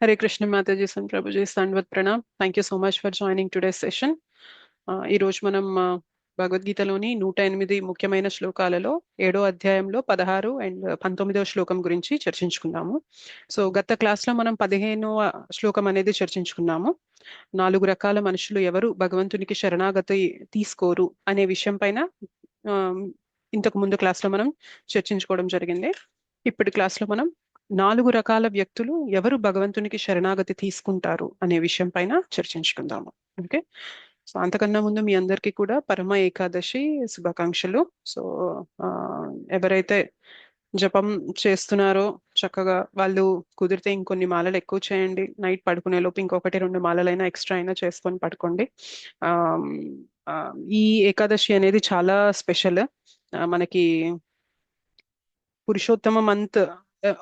Hare Krishna Mataji and Prabhuji, Sandvat Pranam. Thank you so much for joining today's session. ఈ రోజు మనం భగవద్గీతలోని 108 ముఖ్యమైన శ్లోకాలలో 7వ అధ్యాయంలో 16 అండ్ 19వ శ్లోకం గురించి చర్చించుకుందాము. సో గత క్లాస్లో మనం 15వ శ్లోకం అనేది చర్చించుకున్నాము. 4 రకాల మనుషులు ఎవరు భగవంతునికి శరణాగతి తీసుకోరు అనే విషయం పైన ఆ, ఇంతకు ముందు క్లాస్లో మనం చర్చించుకోవడం జరిగింది. ఇప్పటి క్లాస్లో మనం 4 రకాల వ్యక్తులు ఎవరు భగవంతునికి శరణాగతి తీసుకుంటారు అనే విషయం పైన చర్చించుకుందాము. ఓకే. సో అంతకన్నా ముందు మీ అందరికీ కూడా పరమ ఏకాదశి శుభాకాంక్షలు. సో ఆ, ఎవరైతే జపం చేస్తున్నారో చక్కగా వాళ్ళు కుదిరితే ఇంకొన్ని మాలలు ఎక్కువ చేయండి. నైట్ పడుకునే లోపు ఇంకొకటి 2 మాలలైనా ఎక్స్ట్రా అయినా చేసుకొని పడుకోండి. ఆ ఆ, ఈ ఏకాదశి అనేది చాలా స్పెషల్. మనకి పురుషోత్తమ మంత్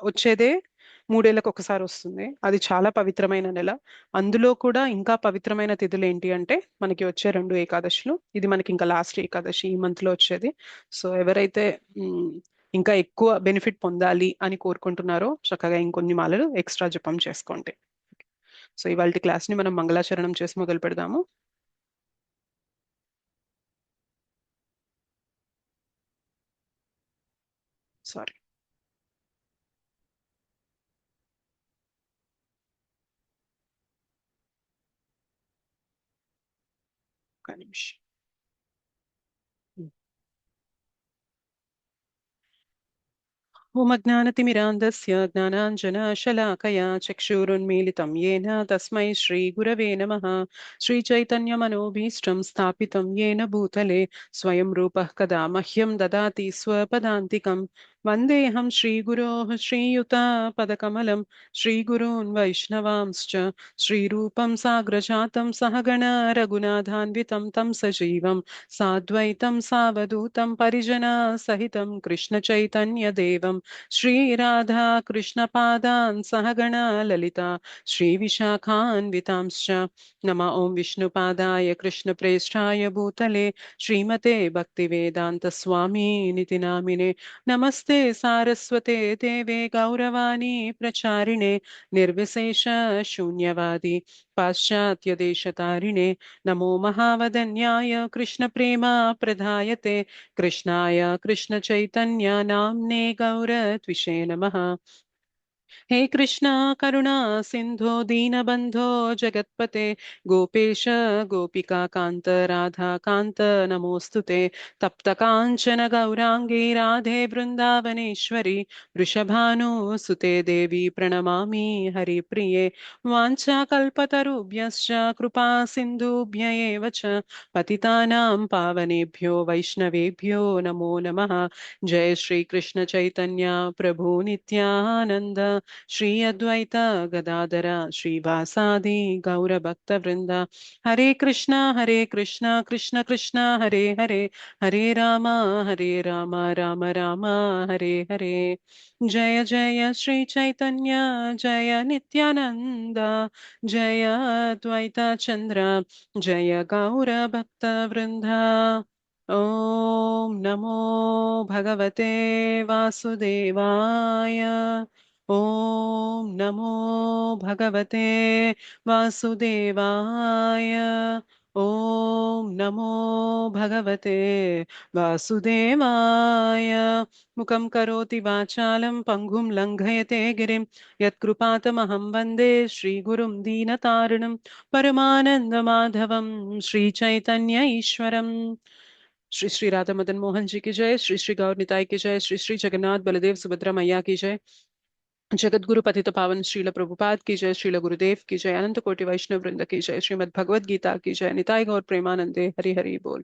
వచ్చేదే 3 ఏళ్లకు ఒకసారి వస్తుంది. అది చాలా పవిత్రమైన నెల. అందులో కూడా ఇంకా పవిత్రమైన తిథులు ఏంటి అంటే మనకి వచ్చే 2 ఏకాదశులు. ఇది మనకి ఇంకా లాస్ట్ ఏకాదశి ఈ మంత్ లో వచ్చేది. సో ఎవరైతే మ్, ఇంకా ఎక్కువ బెనిఫిట్ పొందాలి అని కోరుకుంటున్నారో చక్కగా ఇంకొన్ని మాలలు ఎక్స్ట్రా జపం చేసుకోండి. సో ఇవాళ క్లాస్ ని మనం మంగళాచరణం చేసి మొదలు పెడదాము. సారీ, ఒక నిమిషం. ఓం అజ్ఞానతిమిరాంధస్య జ్ఞానాంజనశలాకయా చక్షురున్మీలితం येन తస్మై శ్రీగురవే నమః. శ్రీచైతన్యమనోభీష్టం స్థాపితం येन భూతలే స్వయం రూపः కదా మహ్యం దదాతి స్వపదాంతికం. వందేహం శ్రీగురోః శ్రీయుతపదకమలం శ్రీగురూన్ వైష్ణవాంశ్చ శ్రీరూపం సాగ్రజాతం సహగణ రఘునాథాన్వితం తం సజీవం సాద్వైతం సావధూతం పరిజన సహితం కృష్ణ చైతన్య దేవం శ్రీరాధా కృష్ణ పాదాన్ సహగణ లలిత శ్రీ విశాఖాన్వితాంశ్చ నమ ఓం విష్ణుపాదాయ కృష్ణ ప్రేష్ఠాయ భూతలే శ్రీమతే భక్తి వేదాంత స్వామి నితి నామినే. నమస్తే సారస్వతే దేవే గౌరవాణి ప్రచారిణే నిర్విశేష శూన్యవాది పాశ్చాత్య దేశతారిణే నమో महावदन्याय कृष्णप्रेमा प्रधायते कृष्णाय कृष्णचैतन्य नाम्ने गौरत्विषे नमः. हे कृष्णा करुणा सिंधो दीनबंधो जगत्पते गोपेश गोपिका कांत राधा कांत नमोस्तुते. तप्त कांचन गौरांगी राधे वृंदावनेश्वरी वृषभानुसुते देवी प्रणमामि हरिप्रिये. वाञ्छाकल्पतरुभ्यश्च कृपा सिन्धुभ्य एव च पतितानां पावनेभ्यो वैष्णवेभ्यो नमो नमः. जय श्री कृष्ण चैतन्य प्रभु नित्यानंद श्री अद्वैत गदाधर श्रीवासादि गौरभक्तवृंद. हरे कृष्णा कृष्ण कृष्ण हरे हरे हरे राम राम राम हरे हरे. जय जय श्री चैतन्य जय नित्यानंद जय अद्वैत चंद्र जय गौर भक्तवृंद. ओम नमो भगवते वासुदेवाय. ओम नमो भगवते वासुदेवाय. ओम नमो भगवते वासुदेवाय. मुखं करोति वाचालं पङ्गुं लङ्घयते गिरिं यत्कृपातमहं वन्दे श्रीगुरुं दीनतारिणं परमानन्दमाधवं श्रीचैतन्य ईश्वरम्. श्री श्री राधा मदन मोहन जी की जय. श्री श्री गौर निताई की जय. श्री श्री जगन्नाथ बलदेव सुभद्रा मैया की जय. जगत गुरु पतित पावन श्रील प्रभुपाद की जय. श्रील गुरुदेव की जय. अनंत कोटि वैष्णव वृंद की जय. श्रीमद् भगवद गीता की जय. निताय गौर प्रेमानंदे हरि हरि बोल.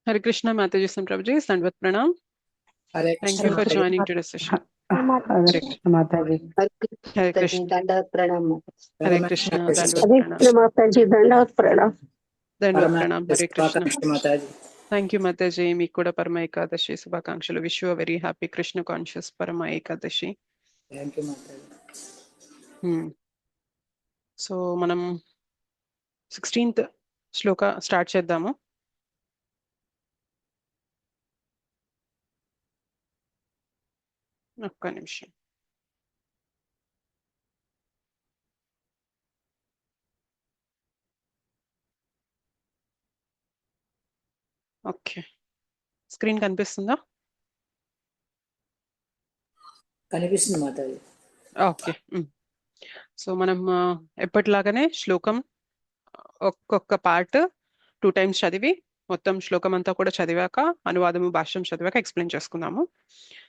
हरे कृष्णा माता जी, प्रभु जी, संडवत प्रणाम. हरे Thank you Krishna for Hare joining today's session. हरे कृष्ण माताजी। हरे कृष्ण दंडवत प्रणाम। हरे कृष्ण दंडवत हरे प्रणाम कृष्ण माताजी, दंडवत प्रणाम। दंडवत प्रणाम हरे कृष्ण మాతాజీ. థ్యాంక్ యూ మాతాజీ మీకు కూడా పరమ ఏకాదశి శుభాకాంక్షలు wish you very happy Krishna conscious పరమ ఏకాదశి థ్యాంక్ యూ మాతాజీ. సో మనం 16th శ్లోక స్టార్ట్ చేద్దాము ఒక్క నిమిషం ఓకే స్క్రీన్ కనిపిస్తుందా కనిపిస్తుంది మాతాజీ. ఓకే సో మనం ఎప్పటిలాగానే శ్లోకం ఒక్కొక్క పార్ట్ 2 టైమ్స్ చదివి మొత్తం శ్లోకం అంతా కూడా చదివాక అనువాదము భాష్యం చదివాక ఎక్స్ప్లెయిన్ చేసుకుందాము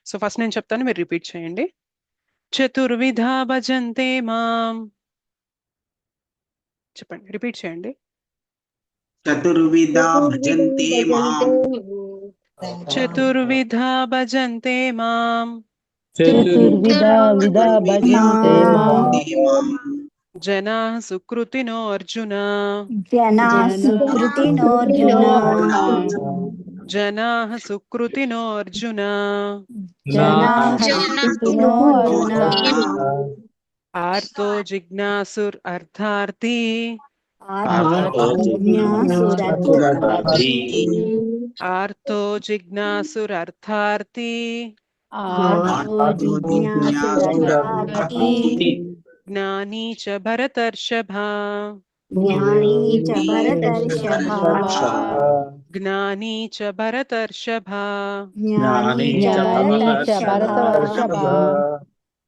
సో ఫస్ట్ నేను చెప్తాను మీరు రిపీట్ చేయండి చతుర్విధా భజంతే మాం చెప్పండి రిపీట్ చేయండి చతుర్విధా భజంతే మాం చతుర్విధా భజంతే మాం చతుర్విధా విధా భజంతే మాం జనాః సుకృతినో అర్జున జనాః సుకృతినోऽర్జున జనాః సుకృతినో అర్జున జనాః సుకృతినోऽర్జున ఆర్తో జిజ్ఞాసుర్ అర్థార్థి ఆర్తో జిజ్ఞాసురర్థార్థి ఆర్తో జిజ్ఞాసుర్ అర్థార్థి ఆర్తో జిజ్ఞాసురర్థార్థి జ్ఞానీ చ భరతర్షభ జ్ఞానీ చ భరతర్షభ జ్ఞానీ చ భరతర్షభ జ్ఞానీ చ భరతర్షభ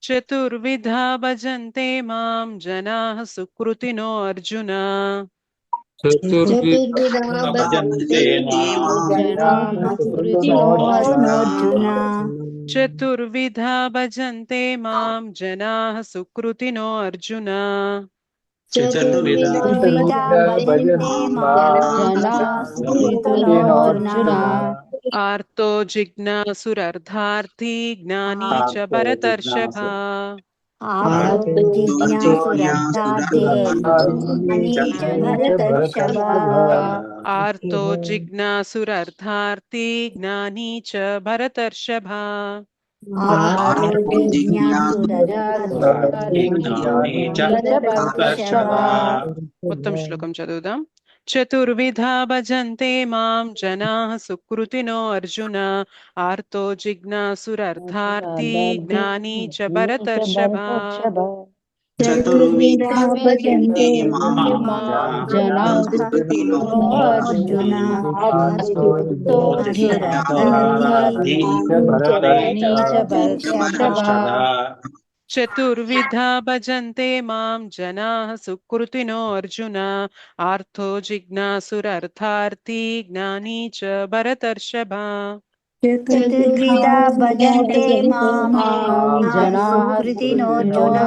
చతుర్విధా భజంతే మాం జనాః సుకృతినో అర్జున చతుర్విధా భజంతే జనాః సుకృతినోऽర్జున చతుర్విధా భజంతే మాం జనాః సుకృతినో అర్జున చతుర్విధా భజంతే మాం జనాః సుకృతినోऽర్జున ఆర్తో జిజ్ఞాసురర్థార్థి జ్ఞానీ చ భరతర్షభ ఆర్తో జిజ్ఞాసురర్థార్థి జ్ఞానీ చ భరతర్షభ ఆర్తో జిజ్ఞాసురర్థార్థి జ్ఞానీ చ భరతర్షభ ఆర్తో జిజ్ఞాసురర్థార్థి జ్ఞానీ చ భరతర్షభ మొత్తం శ్లోకం చదువుదాం చతుర్విధా భజంతే మాం జనాః సుకృతినో అర్జున ఆర్తో జిజ్ఞాసురర్థార్థి జ్ఞానీ చ భరతర్షభ చతుర్విధా భజంతే మాం జనాః సుకృతినోऽర్జున ఆర్తో జిజ్ఞాసురర్థార్థి జ్ఞానీ చ భరతర్షభ చతుర్విధా భజంతే మాం జనాః సుకృతినో అర్జున ఆర్తో జిజ్ఞాసురర్థార్థి జ్ఞానీ చ భరతర్షభ చతుర్విధా భజంతే మాం జనాః సుకృతినోऽర్జున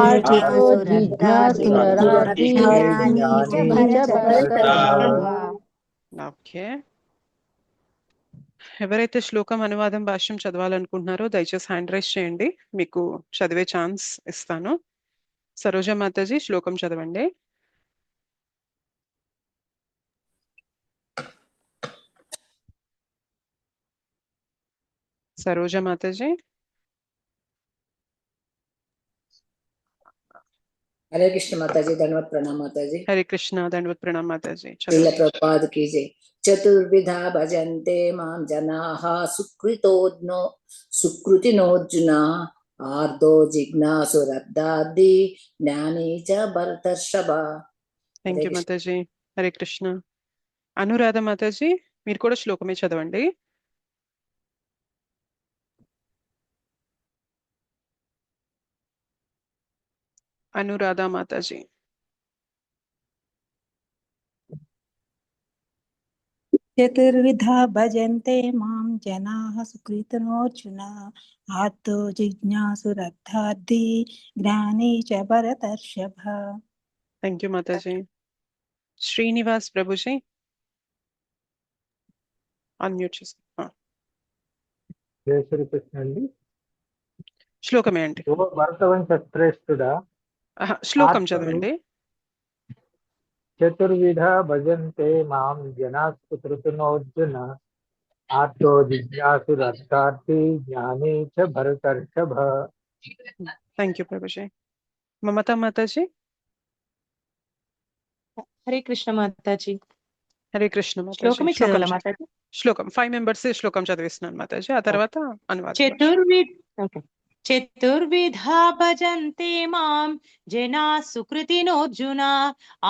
ఆర్తో జిజ్ఞాసురర్థార్థి జ్ఞానీ చ భరతర్షభ ఓకే ఎవరైతే శ్లోకం అనువాదం భాష్యం చదవాలనుకుంటున్నారో దయచేసి హ్యాండ్ రైజ్ చేయండి మీకు చదివే ఛాన్స్ ఇస్తాను సరోజ మాతాజీ శ్లోకం చదవండి సరోజ మాతాజీ హరే కృష్ణ మాతాజీ. ధన్యవాద ప్రణామ మాతాజీ. హరే కృష్ణ దండవత్ ప్రణామ మాతాజీ శ్రీల ప్రభుపాద కీ జై. చతుర్విధా భజంతే మాం జనాః సుకృతినోర్జున ఆర్దో జిజ్ఞాసురర్థార్థి జ్ఞానీ చ భరతర్షభ. థ్యాంక్ యూ మాతాజీ హరే కృష్ణ అనురాధ మాతాజీ మీరు కూడా శ్లోకమే చదవండి అనురాధ మాతాజీ చతుర్విధా భజంతే మాం జనాః సుకృతినోర్జున ఆర్తో జిజ్ఞాసురర్థార్థి జ్ఞానీ చ భరతర్షభ. Thank you Mataji Srinivas Prabhuji unmute చేసుకో జయ శ్రీకృష్ణ అండి. శ్లోకమే అండి. ఓ భరతవంశ శ్రేష్ఠుడా, శ్లోకం ఆర్తులు చదవండి. చతుర్విధ భజంతే మాం జనాస్కృతృతనోర్జున ఆర్తో జిజ్ఞాసురర్థార్థి జ్ఞాని చ భరతర్షభ. Thank you Prabhuji. మమతా మాతాజీ. హరే కృష్ణ మాతాజీ. హరే కృష్ణ మాతాజీ. శ్లోకమే చదవాలా మాతాజీ? శ్లోకం 5 మెంబర్స్ శ్లోకం చదివిస్తున్నాను మాతాజీ. ఆ తర్వాత అనువాదం. చతుర్విధా భజంతే మాం జనా సుకృతినోర్జున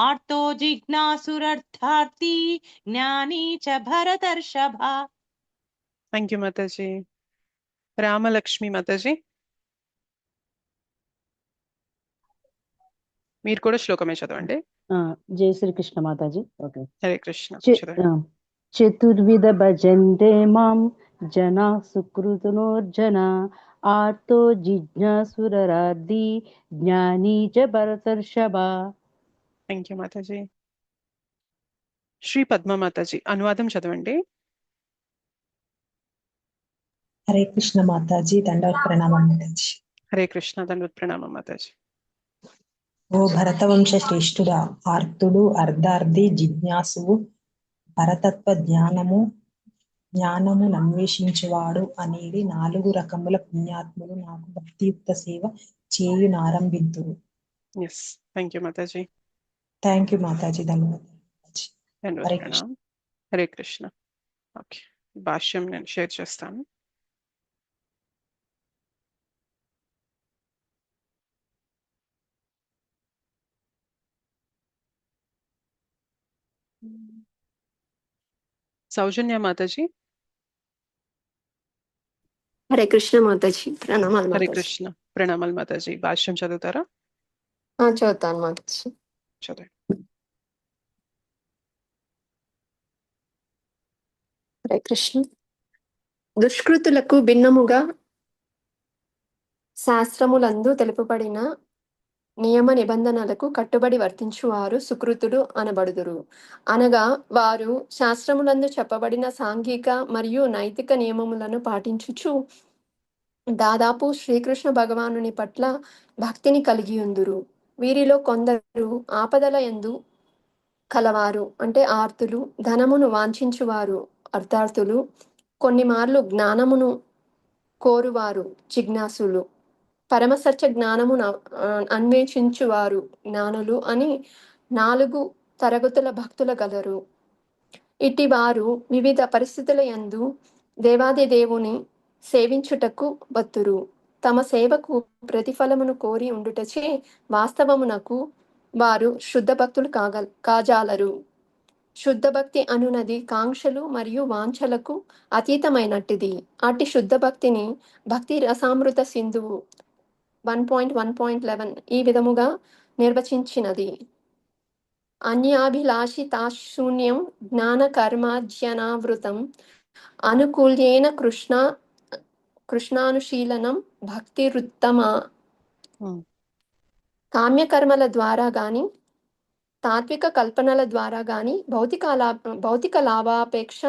ఆర్తో జిజ్ఞాసురర్థార్థి జ్ఞాని చ భరతర్షభ. థ్యాంక్ యూ మాతాజీ. రామలక్ష్మి మాతాజీ, మీరు కూడా శ్లోకమే చదవండి. జై శ్రీకృష్ణ మాతాజీ. ఓకే. హరే కృష్ణ. చతుర్విధ భజంతే మాం జనా సుకృతనోర్జన ఆర్తో జిజ్ఞాసురరార్థి జ్ఞాని చ భరతర్షభ. థ్యాంక్ యూ మాతాజీ. శ్రీ పద్మ మాతాజీ, అనువాదం చదవండి. హరే కృష్ణ మాతాజీ. దండవత్ ప్రణామం మాతాజీ. హరే కృష్ణ. దండవత్ ప్రణామం మాతాజీ. ఓ భరతవంశ శ్రేష్ఠుడా, ఆర్తుడు అర్ధార్థి జిజ్ఞాసువు పరతత్వ జ్ఞానము అన్వేషించువాడు అనేది 4 రకముల పుణ్యాత్ములు నాకు భక్తియుక్త సేవ చేయునారంభింతురు. ఎస్. థ్యాంక్ యూ మాతాజీ. థ్యాంక్ యూ మాతాజీ. ధన్యవాదాలు. దండవత్ హరే ప్రణామం. హరే కృష్ణ. ఓకే, భాష్యం నేను షేర్ చేస్తాను. సౌజన్య మాతాజీ. హరే కృష్ణ మాతాజీ. ప్రణామాలు హరే మాతాజీ. కృష్ణ. ప్రణామాలు మాతాజీ. భాష్యం చదువుతారా? చదువుతాను మాతాజీ. చదవండి. హరే కృష్ణ. దుష్కృతులకు భిన్నముగా శాస్త్రములందు తెలుపబడిన నియమ నిబంధనలకు కట్టుబడి వర్తించువారు సుకృతుడు అనబడుదురు. అనగా వారు శాస్త్రములందు చెప్పబడిన సాంఘిక మరియు నైతిక నియమములను పాటించుచు దాదాపు శ్రీకృష్ణ భగవానుని పట్ల భక్తిని కలిగి ఉందురు. వీరిలో కొందరు ఆపదల యందు కలవారు అంటే ఆర్తులు, ధనమును వాంఛించువారు అర్థార్థులు, కొన్ని మార్లు జ్ఞానమును కోరువారు జిజ్ఞాసులు, పరమసత్య జ్ఞానమును అన్వేషించువారు జ్ఞానులు అని 4 తరగతుల భక్తుల గలరు. ఇట్టి వారు వివిధ పరిస్థితుల యందు దేవాది దేవుని సేవించుటకు బతురు. తమ సేవకు ప్రతిఫలమును కోరి ఉండుటచే వాస్తవమునకు వారు శుద్ధ భక్తులు కాజాలరు. శుద్ధ భక్తి అనునది కాంక్షలు మరియు వాంఛలకు అతీతమైనట్టిది. అట్టి శుద్ధ భక్తిని భక్తి రసామృత సింధువు 1.1.11 ఈ విధముగా నిర్వచించినది. అన్యాభిలాషితాశూన్యం జ్ఞాన కర్మాజ్యనావృతం అనుకూల్యేన కృష్ణానుశీలనం భక్తిరుత్తమ. కామ్యకర్మల ద్వారా గాని తాత్విక కల్పనల ద్వారా గాని భౌతిక లాభాపేక్ష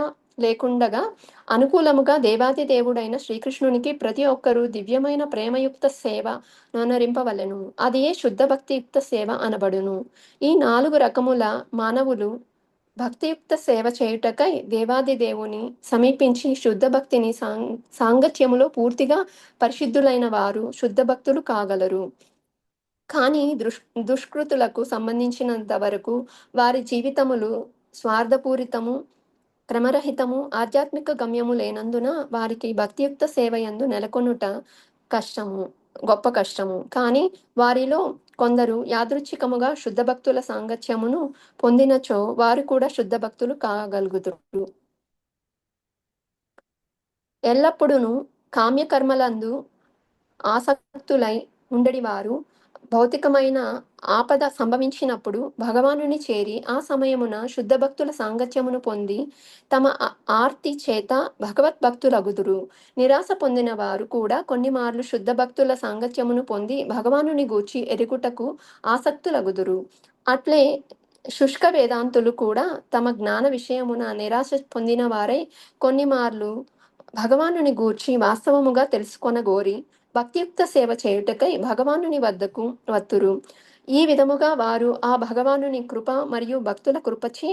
లేకుండగా అనుకూలముగా దేవాది దేవుడైన శ్రీకృష్ణునికి ప్రతి ఒక్కరూ దివ్యమైన ప్రేమయుక్త సేవ నొనరింపవలెను. అది ఏ శుద్ధ భక్తియుక్త సేవ అనబడును. ఈ 4 రకముల మానవులు భక్తియుక్త సేవ చేయుటకై దేవాది దేవుని సమీపించి శుద్ధ భక్తిని సాంగత్యములో పూర్తిగా పరిశుద్ధులైన వారు శుద్ధ భక్తులు కాగలరు. కానీ దుష్కృతులకు సంబంధించినంత వరకు వారి జీవితములు స్వార్థపూరితము, క్రమరహితము, ఆధ్యాత్మిక గమ్యము లేనందున వారికి భక్తియుక్త సేవయందు నెలకొనుట గొప్ప కష్టము. కానీ వారిలో కొందరు యాదృచ్ఛికముగా శుద్ధ భక్తుల సాంగత్యమును పొందినచో వారు కూడా శుద్ధ భక్తులు కాగలుగుతారు. ఎల్లప్పుడూ కామ్యకర్మలందు ఆసక్తులై ఉండడి వారు భౌతికమైన ఆపద సంభవించినప్పుడు భగవానుని చేరి ఆ సమయమున శుద్ధ భక్తుల సాంగత్యమును పొంది తమ ఆర్తి చేత భగవద్భక్తులగుదురు. నిరాశ పొందిన వారు కూడా కొన్ని మార్లు శుద్ధ భక్తుల సాంగత్యమును పొంది భగవానుని గూర్చి ఎరుగుటకు ఆసక్తులగుదురు. అట్లే శుష్క వేదాంతులు కూడా తమ జ్ఞాన విషయమున నిరాశ పొందిన వారై కొన్ని మార్లు భగవానుని గూర్చి వాస్తవముగా తెలుసుకొనగోరి భక్తియుక్త సేవ చేయుటకై భగవానుని వద్దకు వత్తురు. ఈ విధముగా వారు ఆ భగవానుని కృప మరియు భక్తుల కృపచే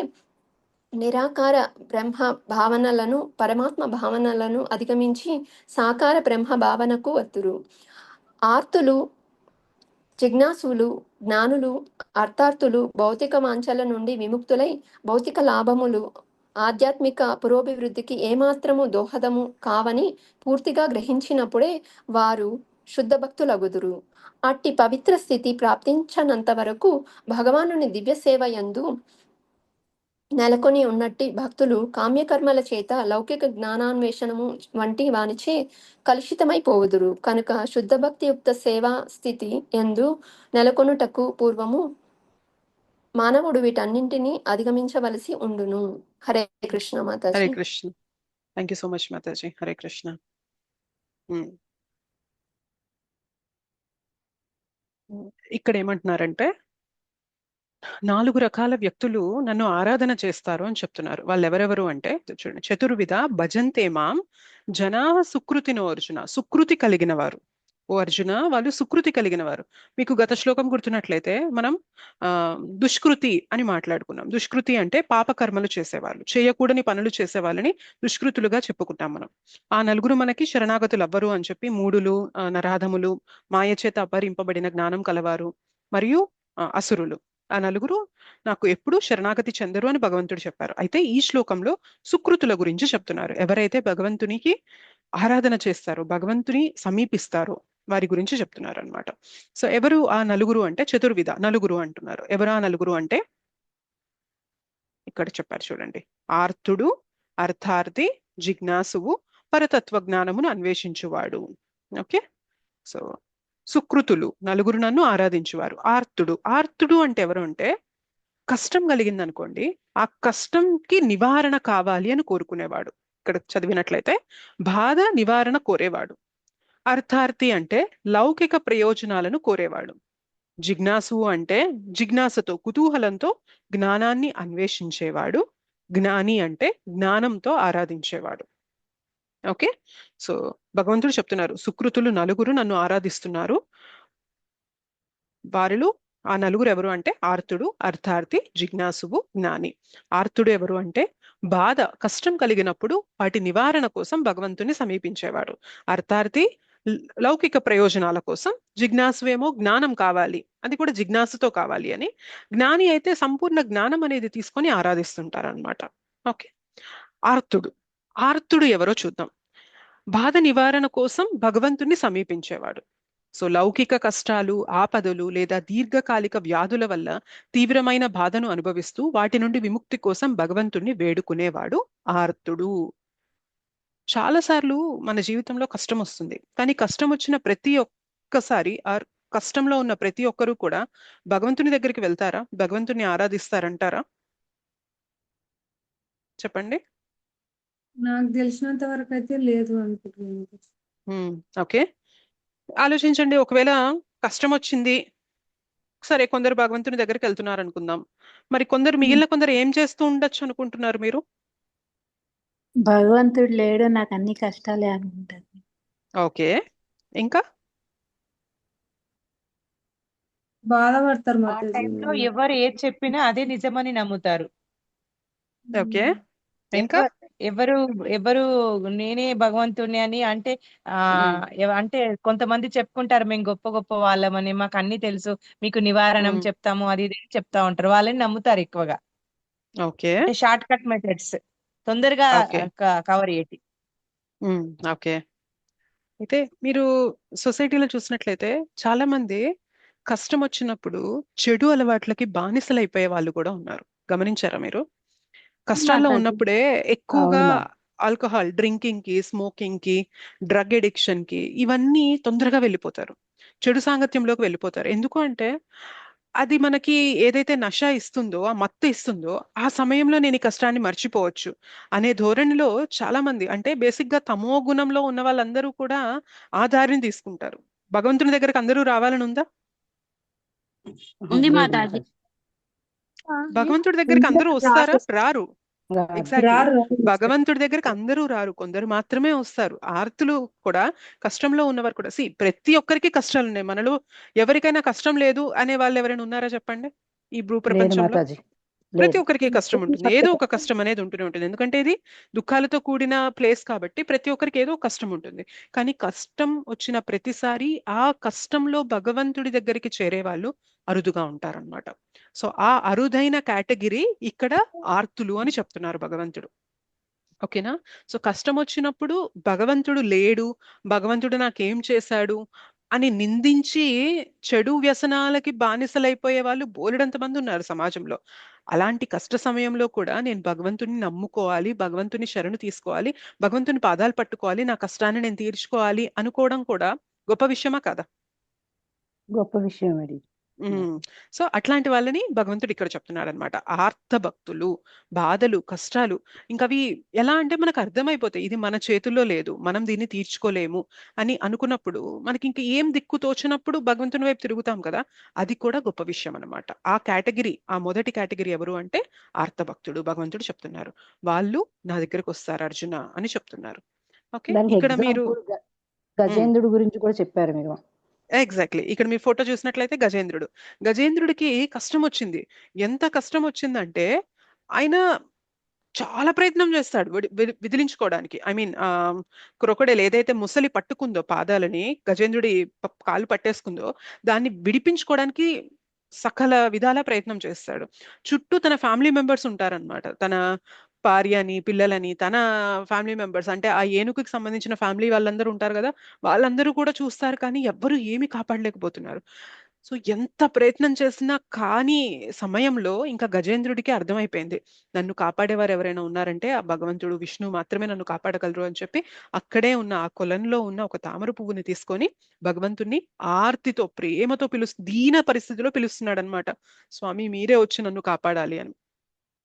నిరాకార బ్రహ్మ భావనలను పరమాత్మ భావనలను అధిగమించి సాకార బ్రహ్మ భావనకు వత్తురు. ఆర్తులు, జిజ్ఞాసులు, జ్ఞానులు, అర్థార్థులు భౌతిక వాంఛల నుండి విముక్తులై భౌతిక లాభములు ఆధ్యాత్మిక పురోభివృద్ధికి ఏమాత్రము దోహదము కావని పూర్తిగా గ్రహించినప్పుడే వారు శుద్ధ భక్తులగుదురు. అట్టి పవిత్ర స్థితి ప్రాప్తించనంత వరకు భగవానుని దివ్య సేవ యందు నెలకొని ఉన్నట్టి భక్తులు కామ్యకర్మల చేత లౌకిక జ్ఞానాన్వేషణము వంటి వానిచే కలుషితమైపోవుదురు. కనుక శుద్ధ భక్తియుక్త సేవా స్థితి యందు నెలకొనుటకు పూర్వము మానవుడు వీటన్నింటినీ అధిగమించవలసి ఉండును. Hare Krishna Hare Mataji. Krishna. Thank you so much Mataji. Hare Krishna. ఇక్కడ ఏమంటున్నారంటే 4 రకాల వ్యక్తులు నన్ను ఆరాధన చేస్తారు అని చెప్తున్నారు. వాళ్ళు ఎవరెవరు అంటే చూడండి, చతుర్విధ భజంతే మాం జనా సుకృతినో అర్జున. సుకృతి కలిగిన వారు. ఓ అర్జున, వాళ్ళు సుకృతి కలిగిన వారు. మీకు గత శ్లోకం గుర్తున్నట్లయితే మనం దుష్కృతి అని మాట్లాడుకున్నాం. దుష్కృతి అంటే పాపకర్మలు చేసేవాళ్ళు, చేయకూడని పనులు చేసే వాళ్ళని దుష్కృతులుగా చెప్పుకుంటాం మనం. ఆ నలుగురు మనకి శరణాగతులు అవ్వరు అని చెప్పి మూడులు, నరాధములు, మాయచేత అపహరింపబడిన జ్ఞానం కలవారు మరియు అసురులు. ఆ నలుగురు నాకు ఎప్పుడు శరణాగతి చెందరు అని భగవంతుడు చెప్పారు. అయితే ఈ శ్లోకంలో సుకృతుల గురించి చెప్తున్నారు. ఎవరైతే భగవంతునికి ఆరాధన చేస్తారో, భగవంతుని సమీపిస్తారో వారి గురించి చెప్తున్నారు అనమాట. సో ఎవరు ఆ నలుగురు అంటే చతుర్విధ నలుగురు అంటున్నారు. ఎవరు ఆ నలుగురు అంటే ఇక్కడ చెప్పారు చూడండి. ఆర్తుడు, అర్థార్థి, జిజ్ఞాసువు, పరతత్వ జ్ఞానమును అన్వేషించువాడు. ఓకే, సో సుకృతులు నలుగురు నన్ను ఆరాధించువారు. ఆర్తుడు అంటే ఎవరు అంటే కష్టం కలిగింది అనుకోండి, ఆ కష్టంకి నివారణ కావాలి అని కోరుకునేవాడు. ఇక్కడ చదివినట్లయితే బాధ నివారణ కోరేవాడు. అర్థార్థి అంటే లౌకిక ప్రయోజనాలను కోరేవాడు. జిజ్ఞాసు అంటే జిజ్ఞాసతో, కుతూహలంతో జ్ఞానాన్ని అన్వేషించేవాడు. జ్ఞాని అంటే జ్ఞానంతో ఆరాధించేవాడు. ఓకే, సో భగవంతుడు చెప్తున్నారు సుకృతులు నలుగురు నన్ను ఆరాధిస్తున్నారు. వారిలో ఆ నలుగురు ఎవరు అంటే ఆర్తుడు, అర్థార్థి, జిజ్ఞాసువు, జ్ఞాని. ఆర్తుడు ఎవరు అంటే బాధ, కష్టం కలిగినప్పుడు వాటి నివారణ కోసం భగవంతుని సమీపించేవాడు. అర్థార్థి లౌకిక ప్రయోజనాల కోసం, జిజ్ఞాసువేమో జ్ఞానం కావాలి, అది కూడా జిజ్ఞాసుతో కావాలి అని. జ్ఞాని అయితే సంపూర్ణ జ్ఞానం అనేది తీసుకొని ఆరాధిస్తుంటారు అనమాట. ఓకే, ఆర్తుడు ఎవరో చూద్దాం. బాధ నివారణ కోసం భగవంతుని సమీపించేవాడు. సో లౌకిక కష్టాలు, ఆపదలు లేదా దీర్ఘకాలిక వ్యాధుల వల్ల తీవ్రమైన బాధను అనుభవిస్తూ వాటి నుండి విముక్తి కోసం భగవంతుణ్ణి వేడుకునేవాడు ఆర్తుడు. చాలాసార్లు మన జీవితంలో కష్టం వస్తుంది, కానీ కష్టం వచ్చిన ప్రతి ఒక్కసారి కష్టంలో ఉన్న ప్రతి ఒక్కరూ కూడా భగవంతుని దగ్గరికి వెళ్తారా? భగవంతుని ఆరాధిస్తారంటారా? చెప్పండి. నాకు తెలిసినంత వరకు అయితే లేదు అనుకుంటున్నాను. ఓకే, ఆలోచించండి. ఒకవేళ కష్టం వచ్చింది, సరే కొందరు భగవంతుని దగ్గరికి వెళ్తున్నారు అనుకుందాం, మరి మిగిలిన కొందరు ఏం చేస్తూ ఉండొచ్చు అనుకుంటున్నారు మీరు? భగవంతుడు లేడు, నాకు అన్ని కష్టాలే అనుకుంటారు. ఓకే, ఇంకా బాధపడతారు. ఆ టైంలో ఎవరు ఏది చెప్పినా అదే నిజమని నమ్ముతారు. ఓకే, ఇంకా ఎవరు నేనే భగవంతుని అని అంటే అంటే కొంతమంది చెప్పుకుంటారు మేము గొప్ప గొప్ప వాళ్ళమని, మాకు అన్ని తెలుసు, మీకు నివారణం చెప్తాము, అది ఇది చెప్తా ఉంటారు. వాళ్ళని నమ్ముతారు ఎక్కువగా. ఓకే, షార్ట్ కట్ మెథడ్స్ తొందరగా కవర్ చేయండి. ఓకే, అయితే మీరు సొసైటీలో చూసినట్లయితే చాలా మంది కష్టం వచ్చినప్పుడు చెడు అలవాట్లకి బానిసలైపోయే వాళ్ళు కూడా ఉన్నారు. గమనించారా మీరు? కష్టాల్లో ఉన్నప్పుడే ఎక్కువగా ఆల్కహాల్ డ్రింకింగ్ కి, స్మోకింగ్ కి, డ్రగ్ ఎడిక్షన్ కి, ఇవన్నీ తొందరగా వెళ్ళిపోతారు. చెడు సాంగత్యంలోకి వెళ్ళిపోతారు. ఎందుకు అంటే అది మనకి ఏదైతే నష ఇస్తుందో, ఆ మత్తు ఇస్తుందో, ఆ సమయంలో నేను ఈ కష్టాన్ని మర్చిపోవచ్చు అనే ధోరణిలో చాలా మంది, అంటే బేసిక్ గా తమో గుణంలో ఉన్న వాళ్ళందరూ కూడా ఆ దారిని తీసుకుంటారు. భగవంతుని దగ్గరకు అందరూ రావాలని ఉందా? ఉంది మాతాజీ. భగవంతుడి దగ్గరికి అందరూ వస్తారా? రారు. రారు. ఎగ్జాక్ట్లీ. రారు రారు. భగవంతుడి దగ్గరికి అందరూ రారు, కొందరు మాత్రమే వస్తారు. ఆర్తులు కూడా, కష్టంలో ఉన్నవారు కూడా. ప్రతి ఒక్కరికి కష్టాలు ఉన్నాయి. మనలో ఎవరికైనా కష్టం లేదు అనే వాళ్ళు ఎవరైనా ఉన్నారా చెప్పండి ఈ భూ లేదు ప్రపంచంలో? మాతాజీ, ప్రతి లేదు. ఒక్కరికి కష్టం ఉంటుంది, ఏదో ఒక కష్టం అనేది ఉంటూనే ఉంటుంది. ఎందుకంటే ఇది దుఃఖాలతో కూడిన ప్లేస్ కాబట్టి ప్రతి ఒక్కరికి ఏదో ఒక కష్టం ఉంటుంది. కానీ కష్టం వచ్చిన ప్రతిసారి ఆ కష్టంలో భగవంతుడి దగ్గరికి చేరే వాళ్ళు అరుదుగా ఉంటారన్నమాట. సో ఆ అరుదైన కేటగిరీ ఇక్కడ ఆర్తులు అని చెప్తున్నారు భగవంతుడు. ఓకేనా? సో కష్టం వచ్చినప్పుడు భగవంతుడు లేడు, భగవంతుడు నాకేం చేశాడు అని నిందించి చెడు వ్యసనాలకి బానిసలైపోయే వాళ్ళు బోలెడంత మంది ఉన్నారు సమాజంలో. అలాంటి కష్ట సమయంలో కూడా నేను భగవంతుని నమ్ముకోవాలి, భగవంతుని శరణు తీసుకోవాలి, భగవంతుని పాదాలు పట్టుకోవాలి, నా కష్టాన్ని నేను తీర్చుకోవాలి అనుకోవడం కూడా గొప్ప విషయమా కాదా? గొప్ప విషయం అది. సో అట్లాంటి వాళ్ళని భగవంతుడు ఇక్కడ చెప్తున్నాడు అనమాట. ఆర్త భక్తులు, బాధలు, కష్టాలు ఇంకా అవి ఎలా అంటే మనకు అర్థమైపోతాయి, ఇది మన చేతుల్లో లేదు, మనం దీన్ని తీర్చుకోలేము అని అనుకున్నప్పుడు, మనకి ఇంక ఏం దిక్కు తోచినప్పుడు భగవంతుని వైపు తిరుగుతాం కదా. అది కూడా గొప్ప విషయం అనమాట. ఆ కేటగిరీ, ఆ మొదటి కేటగిరీ ఎవరు అంటే ఆర్త భక్తుడు. భగవంతుడు చెప్తున్నారు వాళ్ళు నా దగ్గరకు వస్తారు అర్జున అని చెప్తున్నారు. ఓకే, దానికి ఇక్కడ మీరు ఎగ్జాంపుల్ గజేంద్రుడి గురించి కూడా చెప్పారు మీరు. ఎగ్జాక్ట్లీ, ఇక్కడ మీ ఫోటో చూసినట్లయితే గజేంద్రుడు. గజేంద్రుడికి కష్టం వచ్చింది. ఎంత కష్టం వచ్చిందంటే ఆయన చాలా ప్రయత్నం చేస్తాడు విదిలించుకోవడానికి. ఐ మీన్ క్రొకడైల్ ఏదైతే ముసలి పట్టుకుందో పాదాలని, గజేంద్రుడి కాలు పట్టేసుకుందో, దాన్ని విడిపించుకోవడానికి సకల విధాల ప్రయత్నం చేస్తాడు. చుట్టూ తన ఫ్యామిలీ మెంబర్స్ ఉంటారనమాట. తన భార్యని, పిల్లలని, తన ఫ్యామిలీ మెంబర్స్ అంటే ఆ ఏనుగుకి సంబంధించిన ఫ్యామిలీ వాళ్ళందరూ ఉంటారు కదా, వాళ్ళందరూ కూడా చూస్తారు, కానీ ఎవ్వరూ ఏమీ కాపాడలేకపోతున్నారు. సో ఎంత ప్రయత్నం చేసినా కానీ సమయంలో ఇంకా గజేంద్రుడికి అర్థమైపోయింది, నన్ను కాపాడేవారు ఎవరైనా ఉన్నారంటే ఆ భగవంతుడు విష్ణు మాత్రమే నన్ను కాపాడగలరు అని చెప్పి అక్కడే ఉన్న ఆ కొలంలో ఉన్న ఒక తామర పువ్వుని తీసుకొని భగవంతుణ్ణి ఆర్తితో, ప్రేమతో దీన పరిస్థితిలో పిలుస్తున్నాడు అనమాట. స్వామి మీరే వచ్చి నన్ను కాపాడాలి అని.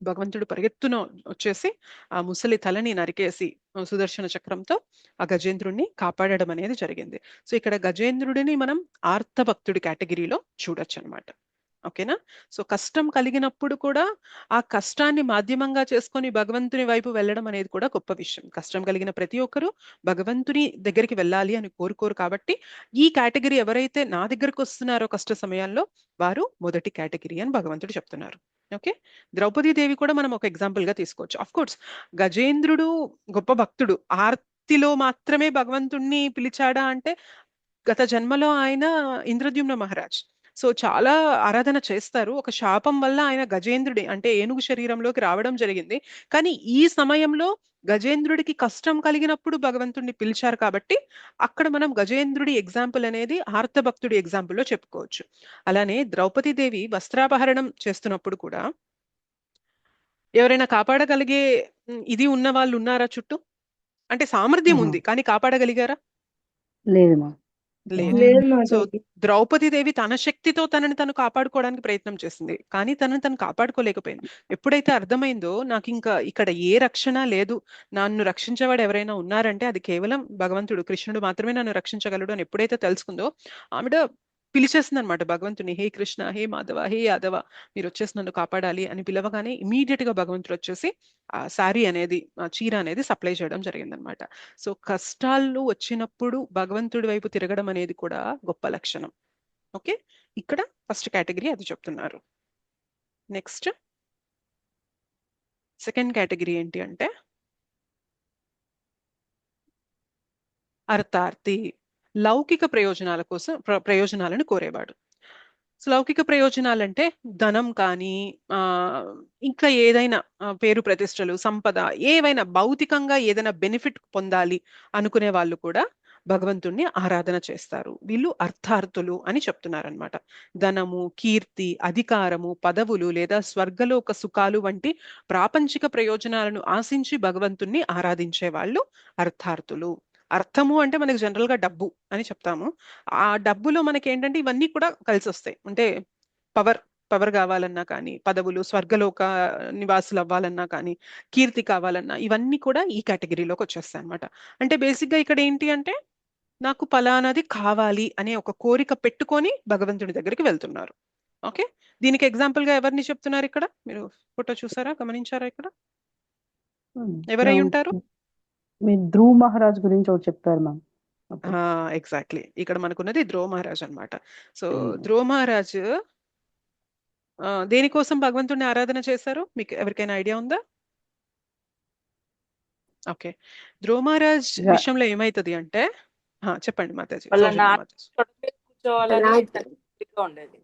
భగవంతుడు పరిగెత్తున వచ్చేసి ఆ ముసలి తలని నరికేసి సుదర్శన చక్రంతో ఆ గజేంద్రుడిని కాపాడడం అనేది జరిగింది. సో ఇక్కడ గజేంద్రుడిని మనం ఆర్తభక్తుడి కేటగిరీలో చూడొచ్చు అనమాట. ఓకేనా? సో కష్టం కలిగినప్పుడు కూడా ఆ కష్టాన్ని మాధ్యమంగా చేసుకొని భగవంతుని వైపు వెళ్ళడం అనేది కూడా గొప్ప విషయం. కష్టం కలిగిన ప్రతి ఒక్కరూ భగవంతుని దగ్గరికి వెళ్ళాలి అని కోరుకోరు. కాబట్టి ఈ కేటగిరీ ఎవరైతే నా దగ్గరకు వస్తున్నారో కష్ట సమయాల్లో, వారు మొదటి కేటగిరీ అని భగవంతుడు చెప్తున్నారు. ఓకే, ద్రౌపదీదేవి కూడా మనం ఒక ఎగ్జాంపుల్ గా తీసుకోవచ్చు. అఫ్ కోర్స్ గజేంద్రుడు గొప్ప భక్తుడు, ఆర్తిలో మాత్రమే భగవంతుణ్ణి పిలిచాడా అంటే గత జన్మలో ఆయన ఇంద్రద్యుమ్న మహారాజ్. సో చాలా ఆరాధన చేస్తారు. ఒక శాపం వల్ల ఆయన గజేంద్రుడి అంటే ఏనుగు శరీరంలోకి రావడం జరిగింది. కానీ ఈ సమయంలో గజేంద్రుడికి కష్టం కలిగినప్పుడు భగవంతుడిని పిలిచారు కాబట్టి అక్కడ మనం గజేంద్రుడి ఎగ్జాంపుల్ అనేది ఆర్తభక్తుడి ఎగ్జాంపుల్లో చెప్పుకోవచ్చు. అలానే ద్రౌపదీదేవి వస్త్రాపహరణం చేస్తున్నప్పుడు కూడా ఎవరైనా కాపాడగలిగే ఇది ఉన్న వాళ్ళు ఉన్నారా చుట్టూ? అంటే సామర్థ్యం ఉంది, కానీ కాపాడగలిగారా? లేదు లేదు. సో ద్రౌపదీదేవి తన శక్తితో తనని తను కాపాడుకోవడానికి ప్రయత్నం చేసింది, కానీ తనని తను కాపాడుకోలేకపోయింది. ఎప్పుడైతే అర్థమైందో నాకు ఇంకా ఇక్కడ ఏ రక్షణ లేదు, నన్ను రక్షించేవాడు ఎవరైనా ఉన్నారంటే అది కేవలం భగవంతుడు, కృష్ణుడు మాత్రమే నన్ను రక్షించగలడు అని ఎప్పుడైతే తెలుసుకుందో ఆవిడ పిలిచేసింది అనమాట భగవంతుని, హే కృష్ణ, హే మాధవ, హే యాదవ, మీరు వచ్చేసి నన్ను కాపాడాలి అని పిలవగానే ఇమీడియట్ గా భగవంతుడు వచ్చేసి ఆ శారీ అనేది, ఆ చీర అనేది సప్లై చేయడం జరిగిందనమాట. సో కష్టాలు వచ్చినప్పుడు భగవంతుడి వైపు తిరగడం అనేది కూడా గొప్ప లక్షణం. ఓకే, ఇక్కడ ఫస్ట్ కేటగిరీ అది చెప్తున్నారు. నెక్స్ట్ సెకండ్ కేటగిరీ ఏంటి అంటే అర్థార్థి, లౌకిక ప్రయోజనాల కోసం ప్రయోజనాలను కోరేవాడు. లౌకిక ప్రయోజనాలంటే ధనం కానీ ఇంకా ఏదైనా పేరు ప్రతిష్టలు, సంపద, ఏవైనా భౌతికంగా ఏదైనా బెనిఫిట్ పొందాలి అనుకునే వాళ్ళు కూడా భగవంతుణ్ణి ఆరాధన చేస్తారు. వీళ్ళు అర్థార్థులు అని చెప్తున్నారనమాట. ధనము, కీర్తి, అధికారము, పదవులు లేదా స్వర్గలోక సుఖాలు వంటి ప్రాపంచిక ప్రయోజనాలను ఆశించి భగవంతుణ్ణి ఆరాధించే వాళ్ళు అర్థార్థులు. అర్థము అంటే మనకి జనరల్ గా డబ్బు అని చెప్తాము. ఆ డబ్బులో మనకి ఏంటంటే ఇవన్నీ కూడా కలిసి వస్తాయి. అంటే పవర్ కావాలన్నా కానీ, పదవులు, స్వర్గలోక నివాసులు అవ్వాలన్నా కానీ, కీర్తి కావాలన్నా, ఇవన్నీ కూడా ఈ కేటగిరీలోకి వచ్చేస్తాయి అనమాట. అంటే బేసిక్ గా ఇక్కడ ఏంటి అంటే నాకు ఫలానాది కావాలి అనే ఒక కోరిక పెట్టుకొని భగవంతుడి దగ్గరికి వెళ్తున్నారు. ఓకే, దీనికి ఎగ్జాంపుల్ గా ఎవరిని చెప్తున్నారు ఇక్కడ? మీరు ఫోటో చూసారా, గమనించారా? ఇక్కడ ఎవరై ఉంటారు? మీరు ధ్రువ్ మహారాజ్ గురించి ఒకటి చెప్పారు మ్యామ్. ఎగ్జాక్ట్లీ, ఇక్కడ మనకున్నది ధ్రువ మహారాజ్ అన్నమాట. సో ధ్రువ మహారాజ్ దేనికోసం భగవంతుడిని ఆరాధన చేశారు? మీకు ఎవరికైనా ఐడియా ఉందా? ఓకే, ధ్రువ మహారాజ్ విషయంలో ఏమైతుంది అంటే, చెప్పండి మాతాజీ. ఉండేది.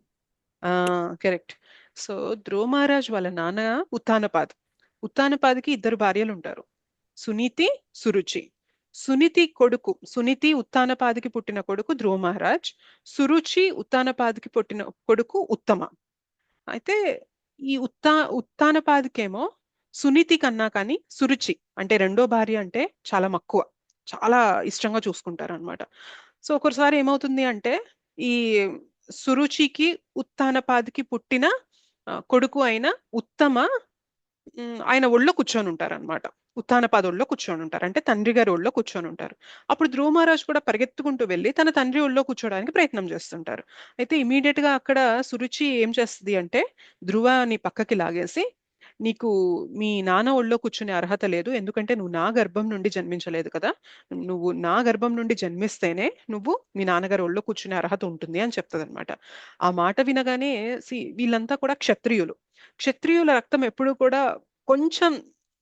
కరెక్ట్. సో ధ్రువ మహారాజ్ వాళ్ళ నాన్న ఉత్తానపాద్. ఉత్తానపాద్కి 2 భార్యలు ఉంటారు, సునీతి, సురుచి. సునీతి ఉత్తానపాదికి పుట్టిన కొడుకు ధ్రువ మహారాజ్. సురుచి ఉత్తానపాదికి పుట్టిన కొడుకు ఉత్తమ. అయితే ఈ ఉత్తానపాదికేమో సునీతి కన్నా కానీ సురుచి అంటే రెండో భార్య అంటే చాలా మక్కువ, చాలా ఇష్టంగా చూసుకుంటారు అనమాట. సో ఒకసారి ఏమవుతుంది అంటే, ఈ సురుచికి ఉత్తానపాదికి పుట్టిన కొడుకు అయిన ఉత్తమ ఆయన ఒళ్ళో కూర్చొని ఉంటారు అనమాట. ఉత్తానపాద ఒళ్ళో కూర్చొని ఉంటారు, అంటే తండ్రి గారి ఒళ్ళో కూర్చొని ఉంటారు. అప్పుడు ధ్రువ మహారాజ్ కూడా పరిగెత్తుకుంటూ వెళ్ళి తన తండ్రి ఒళ్ళో కూర్చోడానికి ప్రయత్నం చేస్తుంటారు. అయితే ఇమీడియట్ గా అక్కడ సురుచి ఏం చేస్తుంది అంటే, ధ్రువని పక్కకి లాగేసి, నీకు మీ నాన్న ఒళ్ళో కూర్చునే అర్హత లేదు, ఎందుకంటే నువ్వు నా గర్భం నుండి జన్మించలేదు కదా, నువ్వు నా గర్భం నుండి జన్మిస్తేనే నువ్వు మీ నాన్నగారి ఒళ్ళో కూర్చునే అర్హత ఉంటుంది అని చెప్తుంది అనమాట. ఆ మాట వినగానే వీళ్ళంతా కూడా క్షత్రియుల రక్తం ఎప్పుడు కూడా కొంచెం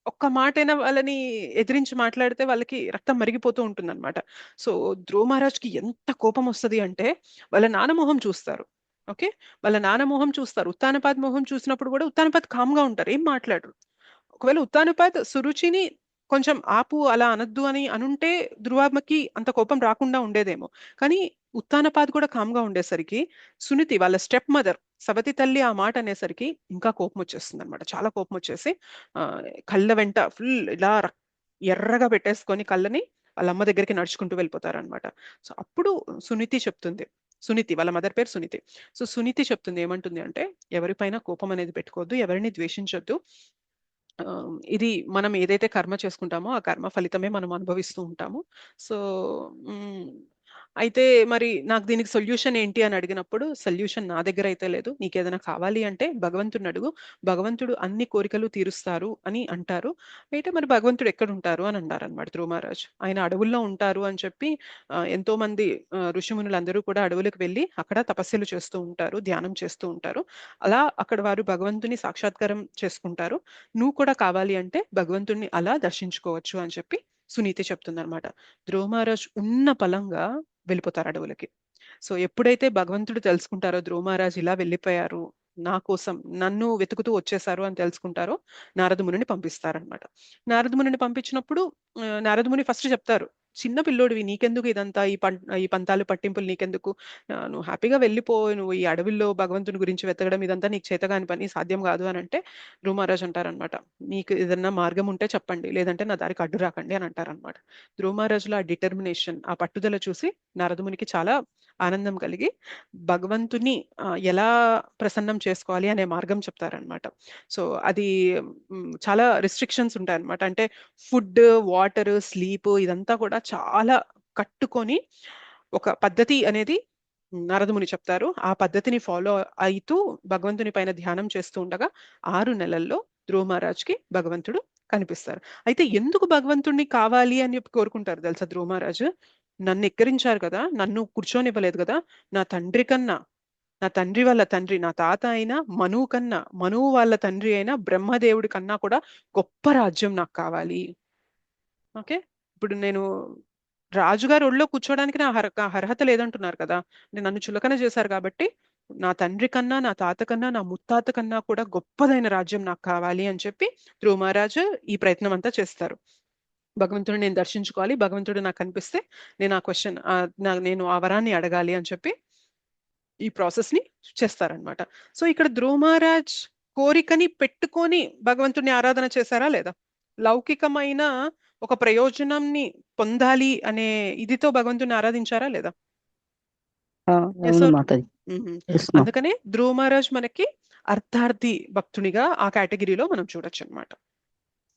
ఒక్క మాటైనా వాళ్ళని ఎదిరించి మాట్లాడితే వాళ్ళకి రక్తం మరిగిపోతూ ఉంటుంది అనమాట. సో ధ్రువ మహారాజ్కి ఎంత కోపం వస్తుంది అంటే, వాళ్ళ నాన్న మొహం చూస్తారు. ఓకే, వాళ్ళ నాన్న మొహం చూస్తారు. ఉత్తానపాద్ మొహం చూసినప్పుడు కూడా ఉత్తానపాద్ కామ్గా ఉంటారు, ఏం మాట్లాడరు. ఒకవేళ ఉత్తానపాద్ సురుచిని కొంచెం ఆపు, అలా అనద్దు అని అనుంటే ధ్రువమ్మకి అంత కోపం రాకుండా ఉండేదేమో. కానీ ఉత్తానపాద్ కూడా కామ్గా ఉండేసరికి సునీతి వాళ్ళ స్టెప్ మదర్ సవతి తల్లి ఆ మాట అనేసరికి ఇంకా కోపం వచ్చేస్తుంది అనమాట. చాలా కోపం వచ్చేసి కళ్ళ వెంట ఫుల్ ఇలా ఎర్రగా పెట్టేసుకొని కళ్ళని వాళ్ళ అమ్మ దగ్గరికి నడుచుకుంటూ వెళ్ళిపోతారనమాట. సో అప్పుడు సునీతి వాళ్ళ మదర్ పేరు సునీతి. సో సునీతి చెప్తుంది, ఏమంటుంది అంటే, ఎవరిపైన కోపం అనేది పెట్టుకోవద్దు, ఎవరిని ద్వేషించొద్దు. ఇది మనం ఏదైతే కర్మ చేసుకుంటామో ఆ కర్మ ఫలితమే మనం అనుభవిస్తూ ఉంటాము. సో అయితే మరి నాకు దీనికి సొల్యూషన్ ఏంటి అని అడిగినప్పుడు, సొల్యూషన్ నా దగ్గర అయితే లేదు, నీకేదైనా కావాలి అంటే భగవంతుడిని అడుగు, భగవంతుడు అన్ని కోరికలు తీరుస్తారు అని అంటారు. అయితే మరి భగవంతుడు ఎక్కడ ఉంటారు అని అన్నారు అనమాట ధ్రువ మహారాజ్. ఆయన అడవుల్లో ఉంటారు అని చెప్పి ఎంతో మంది ఋషిమునులందరూ కూడా అడవులకు వెళ్ళి అక్కడ తపస్సులు చేస్తూ ఉంటారు, ధ్యానం చేస్తూ ఉంటారు. అలా అక్కడ వారు భగవంతుని సాక్షాత్కారం చేసుకుంటారు. నువ్వు కూడా కావాలి అంటే భగవంతుడిని అలా దర్శించుకోవచ్చు అని చెప్పి సునీతి చెప్తుంది అనమాట. ధ్రువ మహారాజ్ ఉన్న పలంగా వెళ్ళిపోతారు అడవులకి. సో ఎప్పుడైతే భగవంతుడు తెలుసుకుంటారో ధ్రువ మహారాజ్ ఇలా వెళ్ళిపోయారు, నా కోసం నన్ను వెతుకుతూ వచ్చేసారు అని తెలుసుకుంటారో నారదమునిని పంపిస్తారనమాట. నారదమునిని పంపించినప్పుడు నారదముని ఫస్ట్ చెప్తారు, చిన్న పిల్లోడివి, నీకెందుకు ఇదంతా, ఈ పంతాలు పట్టింపులు నీకెందుకు, నువ్వు హ్యాపీగా వెళ్ళిపో, నువ్వు ఈ అడవిలో భగవంతుని గురించి వెతకడం ఇదంతా నీకు చేతగాని పని, సాధ్యం కాదు అని అంటే ధ్రువ మహారాజ్ అంటారనమాట, మీకు ఏదన్నా మార్గం ఉంటే చెప్పండి, లేదంటే నా దారికి అడ్డు రాకండి అని అంటారనమాట. ధ్రువ మహారాజులో ఆ డిటర్మినేషన్, ఆ పట్టుదల చూసి నారదమునికి చాలా ఆనందం కలిగి భగవంతుని ఎలా ప్రసన్నం చేసుకోవాలి అనే మార్గం చెప్తారనమాట. సో అది చాలా రిస్ట్రిక్షన్స్ ఉంటాయి అనమాట. అంటే ఫుడ్, వాటర్, స్లీప్ ఇదంతా కూడా చాలా కట్టుకొని ఒక పద్ధతి అనేది నారదముని చెప్తారు. ఆ పద్ధతిని ఫాలో అవుతూ భగవంతుని పైన ధ్యానం చేస్తూ ఉండగా 6 నెలల్లో ధ్రువ మహారాజ్కి భగవంతుడు కనిపిస్తారు. అయితే ఎందుకు భగవంతుడిని కావాలి అని చెప్పి కోరుకుంటారు తెలుసా ధ్రువ మహారాజు? నన్ను ఎక్కరించారు కదా, నన్ను కూర్చోనివ్వలేదు కదా, నా తండ్రి వాళ్ళ తండ్రి, నా తాత అయిన మనువు కన్నా, మనువు వాళ్ళ తండ్రి అయిన బ్రహ్మదేవుడి కన్నా కూడా గొప్ప రాజ్యం నాకు కావాలి. ఓకే, ఇప్పుడు నేను రాజుగారి ఒళ్ళో కూర్చోడానికి నా అర్హత లేదంటున్నారు కదా, నన్ను చులకన చేశారు కాబట్టి నా తండ్రి కన్నా, నా తాత కన్నా, నా ముత్తాత కన్నా కూడా గొప్పదైన రాజ్యం నాకు కావాలి అని చెప్పి ధ్రువ మహారాజు ఈ ప్రయత్నం అంతా చేస్తారు. భగవంతుడు నేను దర్శించుకోవాలి, భగవంతుడు నాకు కనిపిస్తే నేను నేను ఆ వరాన్ని అడగాలి అని చెప్పి ఈ ప్రాసెస్ ని చేస్తారనమాట. సో ఇక్కడ ధ్రువ మహారాజ్ కోరికని పెట్టుకొని భగవంతుడిని ఆరాధన చేశారా లేదా? లౌకికమైన ఒక ప్రయోజనాన్ని పొందాలి అనే ఇదితో భగవంతుడిని ఆరాధించారా లేదా? అందుకనే ధ్రువ మహారాజ్ మనకి అర్థార్థి భక్తునిగా ఆ కేటగిరీలో మనం చూడొచ్చు అనమాట.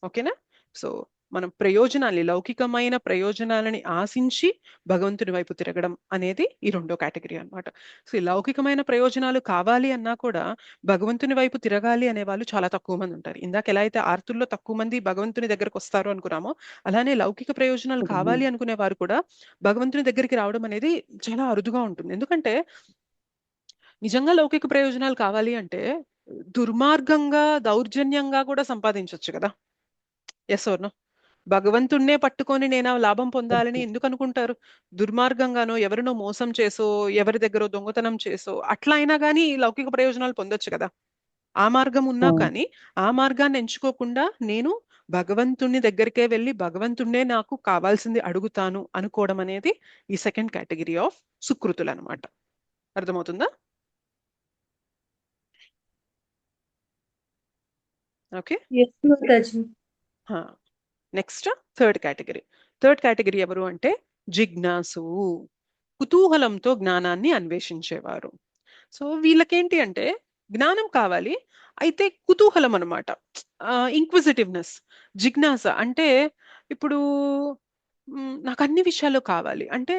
ఓకేనా? సో మనం ప్రయోజనాల్ని, లౌకికమైన ప్రయోజనాలని ఆశించి భగవంతుని వైపు తిరగడం అనేది ఈ రెండో కేటగిరీ అన్నమాట. సో ఈ లౌకికమైన ప్రయోజనాలు కావాలి అన్నా కూడా భగవంతుని వైపు తిరగాలి అనే వాళ్ళు చాలా తక్కువ మంది ఉంటారు. ఇందాక ఎలా అయితే ఆర్తుల్లో తక్కువ మంది భగవంతుని దగ్గరకు వస్తారు అనుకున్నామో, అలానే లౌకిక ప్రయోజనాలు కావాలి అనుకునే వారు కూడా భగవంతుని దగ్గరికి రావడం అనేది చాలా అరుదుగా ఉంటుంది. ఎందుకంటే నిజంగా లౌకిక ప్రయోజనాలు కావాలి అంటే దుర్మార్గంగా, దౌర్జన్యంగా కూడా సంపాదించవచ్చు కదా. Yes or no? భగవంతుణ్ణే పట్టుకొని నేను ఆ లాభం పొందాలని ఎందుకు అనుకుంటారు? దుర్మార్గంగానో, ఎవరినో మోసం చేసో, ఎవరి దగ్గర దొంగతనం చేసో అట్లా అయినా కానీ లౌకిక ప్రయోజనాలు పొందొచ్చు కదా. ఆ మార్గం ఉన్నా కానీ ఆ మార్గాన్ని ఎంచుకోకుండా నేను భగవంతుని దగ్గరికే వెళ్ళి భగవంతుణ్ణే నాకు కావాల్సింది అడుగుతాను అనుకోవడం అనేది ఈ సెకండ్ కేటగిరీ ఆఫ్ సుకృతులు అనమాట. అర్థమవుతుందా? ఓకే, ఎస్ మాతాజీ. Next third category. Third category ఎవరు అంటే జిజ్ఞాసు, కుతూహలంతో జ్ఞానాన్ని అన్వేషించేవారు. సో వీళ్ళకేంటి అంటే జ్ఞానం కావాలి, అయితే కుతూహలం అనమాట, ఇంక్విజిటివ్నెస్, జిజ్ఞాస. అంటే ఇప్పుడు నాకు అన్ని విషయాలు కావాలి అంటే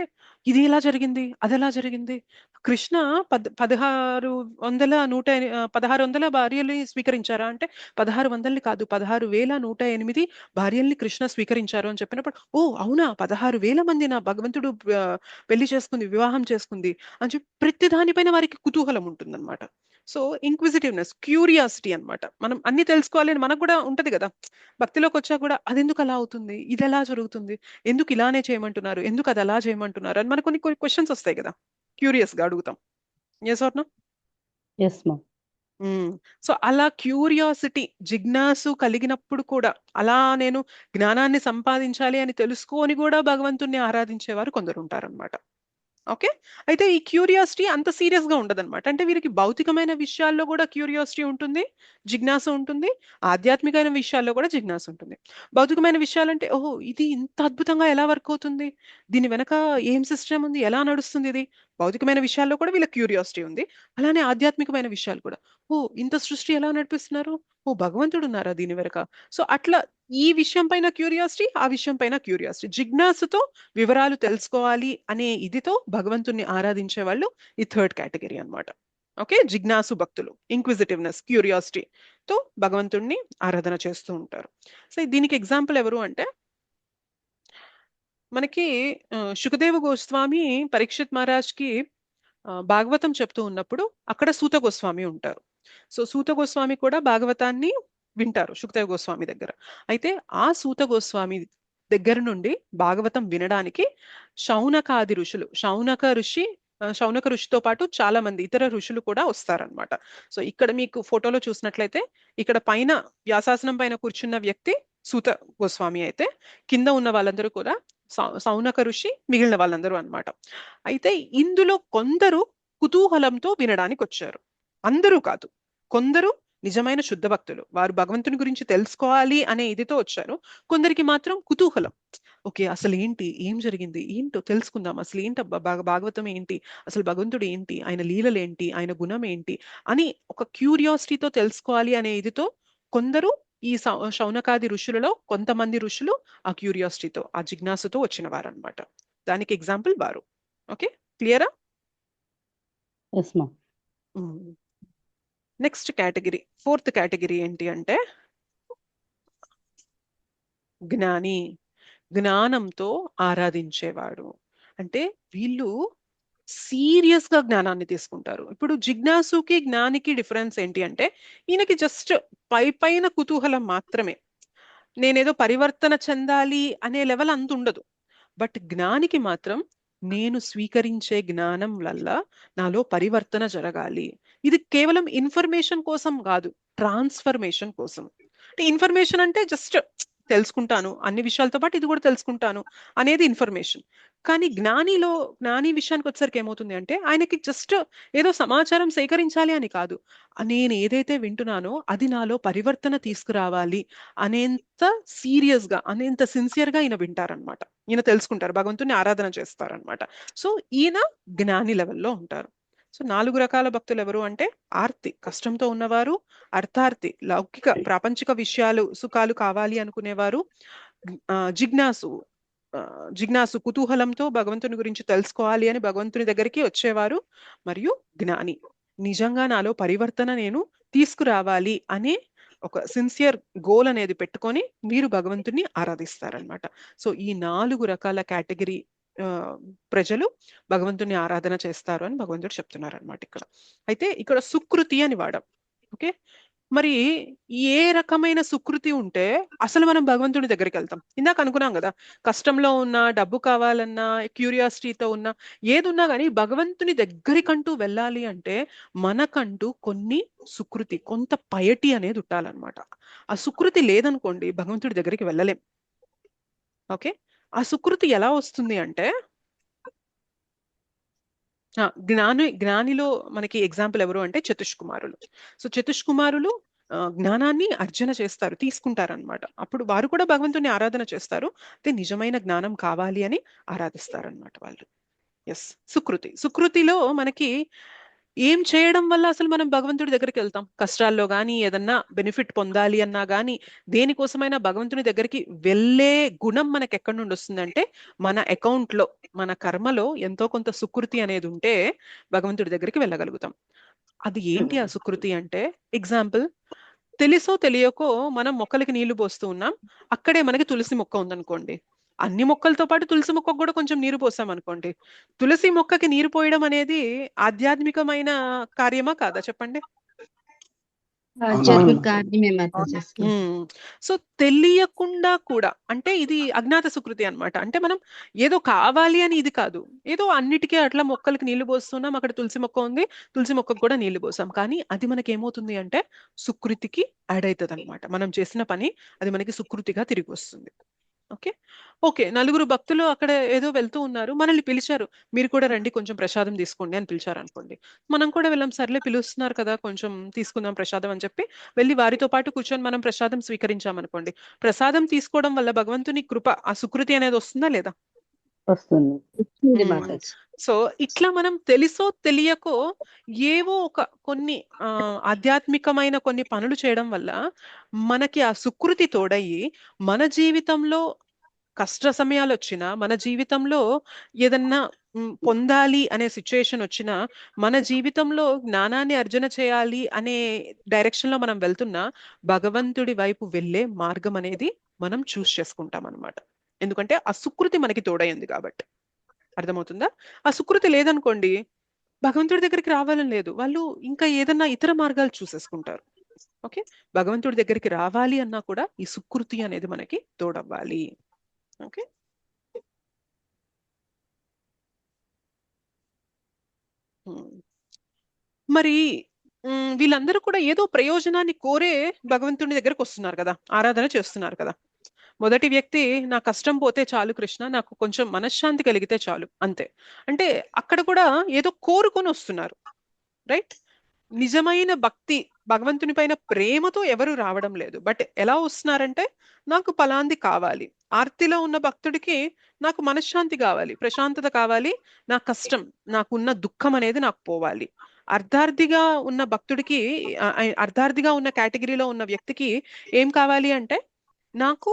ఇది ఎలా జరిగింది, అది ఎలా జరిగింది. కృష్ణ 1600 భార్యల్ని స్వీకరించారా అంటే 1600 కాదు, 16,108 భార్యల్ని కృష్ణ స్వీకరించారు అని చెప్పినప్పుడు, ఓ అవునా, 16,000 మంది నా భగవంతుడు పెళ్లి చేసుకుంది, వివాహం చేసుకుంది అని చెప్పి ప్రతి దానిపైన వారికి కుతూహలం ఉంటుందన్నమాట. సో ఇంక్విజిటివ్నెస్, క్యూరియాసిటీ అన్నమాట. మనం అన్ని తెలుసుకోవాలి అని మనకు కూడా ఉంటది కదా. భక్తిలోకి వచ్చా కూడా అది ఎందుకు అలా అవుతుంది, ఇది ఎలా జరుగుతుంది, ఎందుకు ఇలానే చేయమంటున్నారు, ఎందుకు అది అలా చేయమంటున్నారు అని మనకు కొన్ని క్వశ్చన్స్ వస్తాయి కదా, క్యూరియస్ గా అడుగుతాం. Yes or no? ఎస్ మా. సో అలా క్యూరియాసిటీ, జిజ్ఞాసు కలిగినప్పుడు కూడా అలా నేను జ్ఞానాన్ని సంపాదించాలి అని తెలుసుకొని కూడా భగవంతుణ్ణి ఆరాధించేవారు కొందరు ఉంటారన్నమాట. ఓకే, అయితే ఈ క్యూరియాసిటీ అంత సీరియస్ గా ఉండదన్నమాట. అంటే వీరికి భౌతికమైన విషయాల్లో కూడా క్యూరియాసిటీ ఉంటుంది, జిజ్ఞాస ఉంటుంది, ఆధ్యాత్మికమైన విషయాల్లో కూడా జిజ్ఞాస ఉంటుంది. భౌతికమైన విషయాలంటే ఓహో ఇది ఇంత అద్భుతంగా ఎలా వర్క్ అవుతుంది, దీని వెనక ఏం సిస్టమ్ ఉంది, ఎలా నడుస్తుంది ఇది. భౌతికమైన విషయాల్లో కూడా వీళ్ళకి క్యూరియాసిటీ ఉంది. అలానే ఆధ్యాత్మికమైన విషయాలు కూడా, ఓ ఇంత సృష్టి ఎలా నడిపిస్తున్నారు, ఓ భగవంతుడు ఉన్నారా దీని వెనక. సో అట్లా ఈ విషయం పైన క్యూరియాసిటీ, ఆ విషయం పైన క్యూరియాసిటీ, జిజ్ఞాసతో వివరాలు తెలుసుకోవాలి అనే ఇదితో భగవంతుణ్ణి ఆరాధించే వాళ్ళు ఈ థర్డ్ కేటగిరీ అన్నమాట. ఓకే, జిజ్ఞాసు భక్తులు, ఇంక్విజిటివ్నెస్, క్యూరియాసిటీ తో భగవంతుణ్ణి ఆరాధన చేస్తూ ఉంటారు. సో దీనికి ఎగ్జాంపుల్ ఎవరు అంటే మనకి శుకదేవ గోస్వామి పరీక్షిత్ మహారాజ్ కి భాగవతం చెప్తూ ఉన్నప్పుడు అక్కడ సూత గోస్వామి ఉంటారు. సో సూత గోస్వామి కూడా భాగవతాన్ని వింటారు శుకదేవ గోస్వామి దగ్గర. అయితే ఆ సూత గోస్వామి దగ్గర నుండి భాగవతం వినడానికి శౌనకాది ఋషులు, శౌనక ఋషితో పాటు చాలా మంది ఇతర ఋషులు కూడా వస్తారనమాట. సో ఇక్కడ మీకు ఫోటోలో చూసినట్లయితే ఇక్కడ పైన వ్యాసాసనం పైన కూర్చున్న వ్యక్తి సూత గోస్వామి అయితే కింద ఉన్న వాళ్ళందరూ కూడా శౌనక ఋషి, మిగిలిన వాళ్ళందరూ అన్నమాట. అయితే ఇందులో కొందరు కుతూహలంతో వినడానికి వచ్చారు, అందరూ కాదు. కొందరు నిజమైన శుద్ధ భక్తులు, వారు భగవంతుని గురించి తెలుసుకోవాలి అనే ఇదితో వచ్చారు. కొందరికి మాత్రం కుతూహలం, ఓకే అసలు ఏంటి, ఏం జరిగింది, ఏంటో తెలుసుకుందాం, అసలు ఏంటి భాగవతం ఏంటి, అసలు భగవంతుడు ఏంటి, ఆయన లీలలు ఏంటి, ఆయన గుణం ఏంటి అని ఒక క్యూరియాసిటీతో తెలుసుకోవాలి అనే ఇదితో కొందరు, ఈ శౌనకాది ఋషులలో కొంతమంది ఋషులు ఆ క్యూరియాసిటీతో, ఆ జిజ్ఞాసతో వచ్చిన వారు అనమాట. దానికి ఎగ్జాంపుల్ వారు. ఓకే, క్లియరా? ఎస్ మా. నెక్స్ట్ కేటగిరీ, ఫోర్త్ కేటగిరీ ఏంటి అంటే జ్ఞాని, జ్ఞానంతో ఆరాధించేవాడు. అంటే వీళ్ళు సీరియస్ గా జ్ఞానాన్ని తీసుకుంటారు. ఇప్పుడు జిజ్ఞాసుకి జ్ఞానికి డిఫరెన్స్ ఏంటి అంటే ఈయనకి జస్ట్ పైన కుతూహలం మాత్రమే, నేనేదో పరివర్తన చెందాలి అనే లెవెల్ అంత ఉండదు. బట్ జ్ఞానికి మాత్రం నేను స్వీకరించే జ్ఞానం వల్ల నాలో పరివర్తన జరగాలి. ఇది కేవలం ఇన్ఫర్మేషన్ కోసం కాదు, ట్రాన్స్ఫర్మేషన్ కోసం. అంటే ఇన్ఫర్మేషన్ అంటే జస్ట్ తెలుసుకుంటాను, అన్ని విషయాలతో పాటు ఇది కూడా తెలుసుకుంటాను అనేది ఇన్ఫర్మేషన్. కానీ జ్ఞాని విషయానికి వచ్చేసరికి ఏమవుతుంది అంటే ఆయనకి జస్ట్ ఏదో సమాచారం సేకరించాలి అని కాదు, నేను ఏదైతే వింటున్నానో అది నాలో పరివర్తన తీసుకురావాలి అనేంత సీరియస్ గా, అనేంత సిన్సియర్ గా ఈయన వింటారనమాట, ఈయన తెలుసుకుంటారు, భగవంతుని ఆరాధన చేస్తారనమాట. సో ఈయన జ్ఞాని లెవెల్లో ఉంటారు. సో 4 రకాల భక్తులు ఎవరు అంటే ఆర్తి, కష్టంతో ఉన్నవారు, అర్థార్థి, లౌకిక ప్రాపంచిక విషయాలు సుఖాలు కావాలి అనుకునేవారు, జిజ్ఞాసు జిజ్ఞాసు కుతూహలంతో భగవంతుని గురించి తెలుసుకోవాలి అని భగవంతుని దగ్గరికి వచ్చేవారు. మరియు జ్ఞాని నిజంగా నాలో పరివర్తన నేను తీసుకురావాలి అనే ఒక సిన్సియర్ గోల్ అనేది పెట్టుకొని మీరు భగవంతుని ఆరాధిస్తారనమాట. సో ఈ 4 రకాల కేటగిరీ ప్రజలు భగవంతుని ఆరాధన చేస్తారు అని భగవంతుడు చెప్తున్నారు అనమాట ఇక్కడ. అయితే ఇక్కడ సుకృతి అని వాడాం. ఓకే, మరి ఏ రకమైన సుకృతి ఉంటే అసలు మనం భగవంతుడి దగ్గరికి వెళ్తాం? ఇందాక అనుకున్నాం కదా, కష్టంలో ఉన్నా, డబ్బు కావాలన్నా, క్యూరియాసిటీతో ఉన్నా, ఏదున్నా కానీ భగవంతుని దగ్గరికంటూ వెళ్ళాలి అంటే మనకంటూ కొన్ని సుకృతి, కొంత పయటి అనేది ఉండాలన్నమాట. ఆ సుకృతి లేదనుకోండి భగవంతుడి దగ్గరికి వెళ్ళలేం. ఓకే, ఆ సుకృతి ఎలా వస్తుంది అంటే జ్ఞానిలో మనకి ఎగ్జాంపుల్ ఎవరు అంటే చతుష్కుమారులు. సో చతుష్కుమారులు జ్ఞానాన్ని అర్జన చేస్తారు, తీసుకుంటారనమాట. అప్పుడు వారు కూడా భగవంతుని ఆరాధన చేస్తారు. అయితే నిజమైన జ్ఞానం కావాలి అని ఆరాధిస్తారనమాట వాళ్ళు. ఎస్, సుకృతిలో మనకి ఏం చేయడం వల్ల అసలు మనం భగవంతుడి దగ్గరికి వెళ్తాం? కష్టాల్లో కానీ, ఏదన్నా బెనిఫిట్ పొందాలి అన్నా కానీ, దేనికోసమైనా భగవంతుని దగ్గరికి వెళ్ళే గుణం మనకి ఎక్కడి నుండి వస్తుందంటే మన అకౌంట్ లో, మన కర్మలో ఎంతో కొంత సుకృతి అనేది ఉంటే భగవంతుడి దగ్గరికి వెళ్ళగలుగుతాం. అది ఏంటి ఆ సుకృతి అంటే, ఎగ్జాంపుల్, తెలుసో తెలియకో మనం మొక్కలకి నీళ్లు పోస్తూ ఉన్నాం. అక్కడే మనకి తులసి మొక్క ఉందనుకోండి. అన్ని మొక్కలతో పాటు తులసి మొక్కకు కూడా కొంచెం నీరు పోసాం అనుకోండి. తులసి మొక్కకి నీరు పోయడం అనేది ఆధ్యాత్మికమైన కార్యమా కాదా చెప్పండి? ఆధ్యాత్మిక కార్యమే మాత చేస్తాం. సో తెలియకుండా కూడా, అంటే ఇది అజ్ఞాత సుకృతి అన్నమాట. అంటే మనం ఏదో కావాలి అని ఇది కాదు, ఏదో అన్నిటికీ అట్లా మొక్కలకి నీళ్లు పోస్తున్నాం, అక్కడ తులసి మొక్క ఉంది, తులసి మొక్కకు కూడా నీళ్లు పోసాం. కానీ అది మనకి ఏమవుతుంది అంటే సుకృతికి యాడ్ అవుతుంది అనమాట. మనం చేసిన పని అది మనకి సుకృతిగా తిరిగి వస్తుంది. ఓకే ఓకే, 4 భక్తులు అక్కడ ఏదో వెళ్తూ ఉన్నారు, మనల్ని పిలిచారు, మీరు కూడా రండి కొంచెం ప్రసాదం తీసుకోండి అని పిలిచారు అనుకోండి. మనం కూడా వెళ్ళాం, సర్లే పిలుస్తున్నారు కదా కొంచెం తీసుకుందాం ప్రసాదం అని చెప్పి వెళ్ళి వారితో పాటు కూర్చొని మనం ప్రసాదం స్వీకరించామనుకోండి. ప్రసాదం తీసుకోవడం వల్ల భగవంతుని కృప, ఆ సుకృతి అనేది వస్తుందా లేదా? వస్తుంది మాతాజీ. సో ఇట్లా మనం తెలుసో తెలియకో ఏవో కొన్ని ఆధ్యాత్మికమైన కొన్ని పనులు చేయడం వల్ల మనకి ఆ సుకృతి తోడయ్యి మన జీవితంలో కష్ట సమయాలు వచ్చినా, మన జీవితంలో ఏదన్నా పొందాలి అనే సిచ్యుయేషన్ వచ్చినా, మన జీవితంలో జ్ఞానాన్ని అర్జన చేయాలి అనే డైరెక్షన్ లో మనం వెళ్తున్నా భగవంతుడి వైపు వెళ్ళే మార్గం అనేది మనం చూస్ చేసుకుంటాం అనమాట. ఎందుకంటే ఆ సుకృతి మనకి తోడైంది కాబట్టి. అర్థమవుతుందా? ఆ సుకృతి లేదనుకోండి భగవంతుడి దగ్గరికి రావాలని లేదు, వాళ్ళు ఇంకా ఏదన్నా ఇతర మార్గాలు చూసేసుకుంటారు. ఓకే, భగవంతుడి దగ్గరికి రావాలి అన్నా కూడా ఈ సుకృతి అనేది మనకి తోడవ్వాలి. ఓకే, మరి వీళ్ళందరూ కూడా ఏదో ప్రయోజనాన్ని కోరే భగవంతుని దగ్గరకు వస్తున్నారు కదా, ఆరాధన చేస్తున్నారు కదా. మొదటి వ్యక్తి, నా కష్టం పోతే చాలు కృష్ణ, నాకు కొంచెం మనశ్శాంతి కలిగితే చాలు, అంతే. అంటే అక్కడ కూడా ఏదో కోరుకొని వస్తున్నారు, రైట్? నిజమైన భక్తి, భగవంతుని పైన ప్రేమతో ఎవరు రావడం లేదు. బట్ ఎలా వస్తున్నారంటే నాకు పలాంది కావాలి. ఆర్తిలో ఉన్న భక్తుడికి నాకు మనశ్శాంతి కావాలి, ప్రశాంతత కావాలి, నా కష్టం, నాకున్న దుఃఖం అనేది నాకు పోవాలి. అర్ధార్థిగా ఉన్న భక్తుడికి, అర్ధార్థిగా ఉన్న కేటగిరీలో ఉన్న వ్యక్తికి ఏం కావాలి అంటే నాకు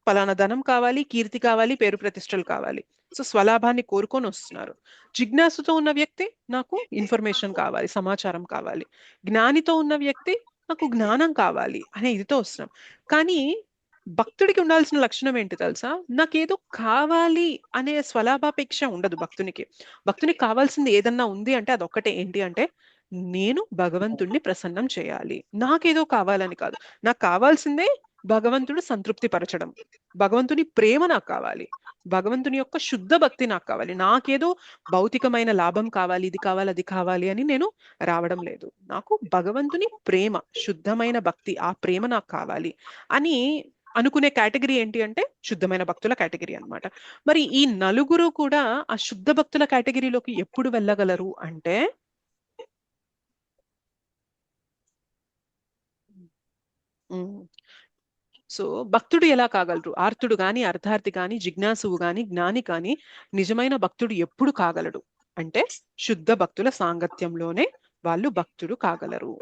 పలానా ధనం కావాలి, కీర్తి కావాలి, పేరు ప్రతిష్టలు కావాలి. సో స్వలాభాన్ని కోరుకొని వస్తున్నారు. జిజ్ఞాసుతో ఉన్న వ్యక్తి నాకు ఇన్ఫర్మేషన్ కావాలి, సమాచారం కావాలి. జ్ఞానితో ఉన్న వ్యక్తి నాకు జ్ఞానం కావాలి అనే ఇదితో వస్తున్నాం. కానీ భక్తుడికి ఉండాల్సిన లక్షణం ఏంటి తెలుసా? నాకేదో కావాలి అనే స్వలాభాపేక్ష ఉండదు భక్తునికి. భక్తునికి కావాల్సింది ఏదన్నా ఉంది అంటే అదొక్కటే, ఏంటి అంటే నేను భగవంతుడిని ప్రసన్నం చేయాలి. నాకేదో కావాలని కాదు, నాకు కావాల్సిందే భగవంతుడు సంతృప్తి పరచడం, భగవంతుని ప్రేమ నాకు కావాలి, భగవంతుని యొక్క శుద్ధ భక్తి నాకు కావాలి. నాకేదో భౌతికమైన లాభం కావాలి, ఇది కావాలి, అది కావాలి అని నేను రావడం లేదు. నాకు భగవంతుని ప్రేమ, శుద్ధమైన భక్తి, ఆ ప్రేమ నాకు కావాలి అని అనుకునే కేటగిరీ ఏంటి అంటే శుద్ధమైన భక్తుల కేటగిరీ అన్నమాట. మరి ఈ 4 కూడా ఆ శుద్ధ భక్తుల కేటగిరీలోకి ఎప్పుడు వెళ్ళగలరు అంటే సో భక్తుడు ఎలా కాగలరు? ఆర్తుడు గాని, అర్ధార్థి గాని, జిజ్ఞాసువు గాని, జ్ఞాని కానీ నిజమైన భక్తుడు ఎప్పుడు కాగలడు అంటే శుద్ధ భక్తుల సాంగత్యంలోనే వాళ్ళు భక్తుడు కాగలరు.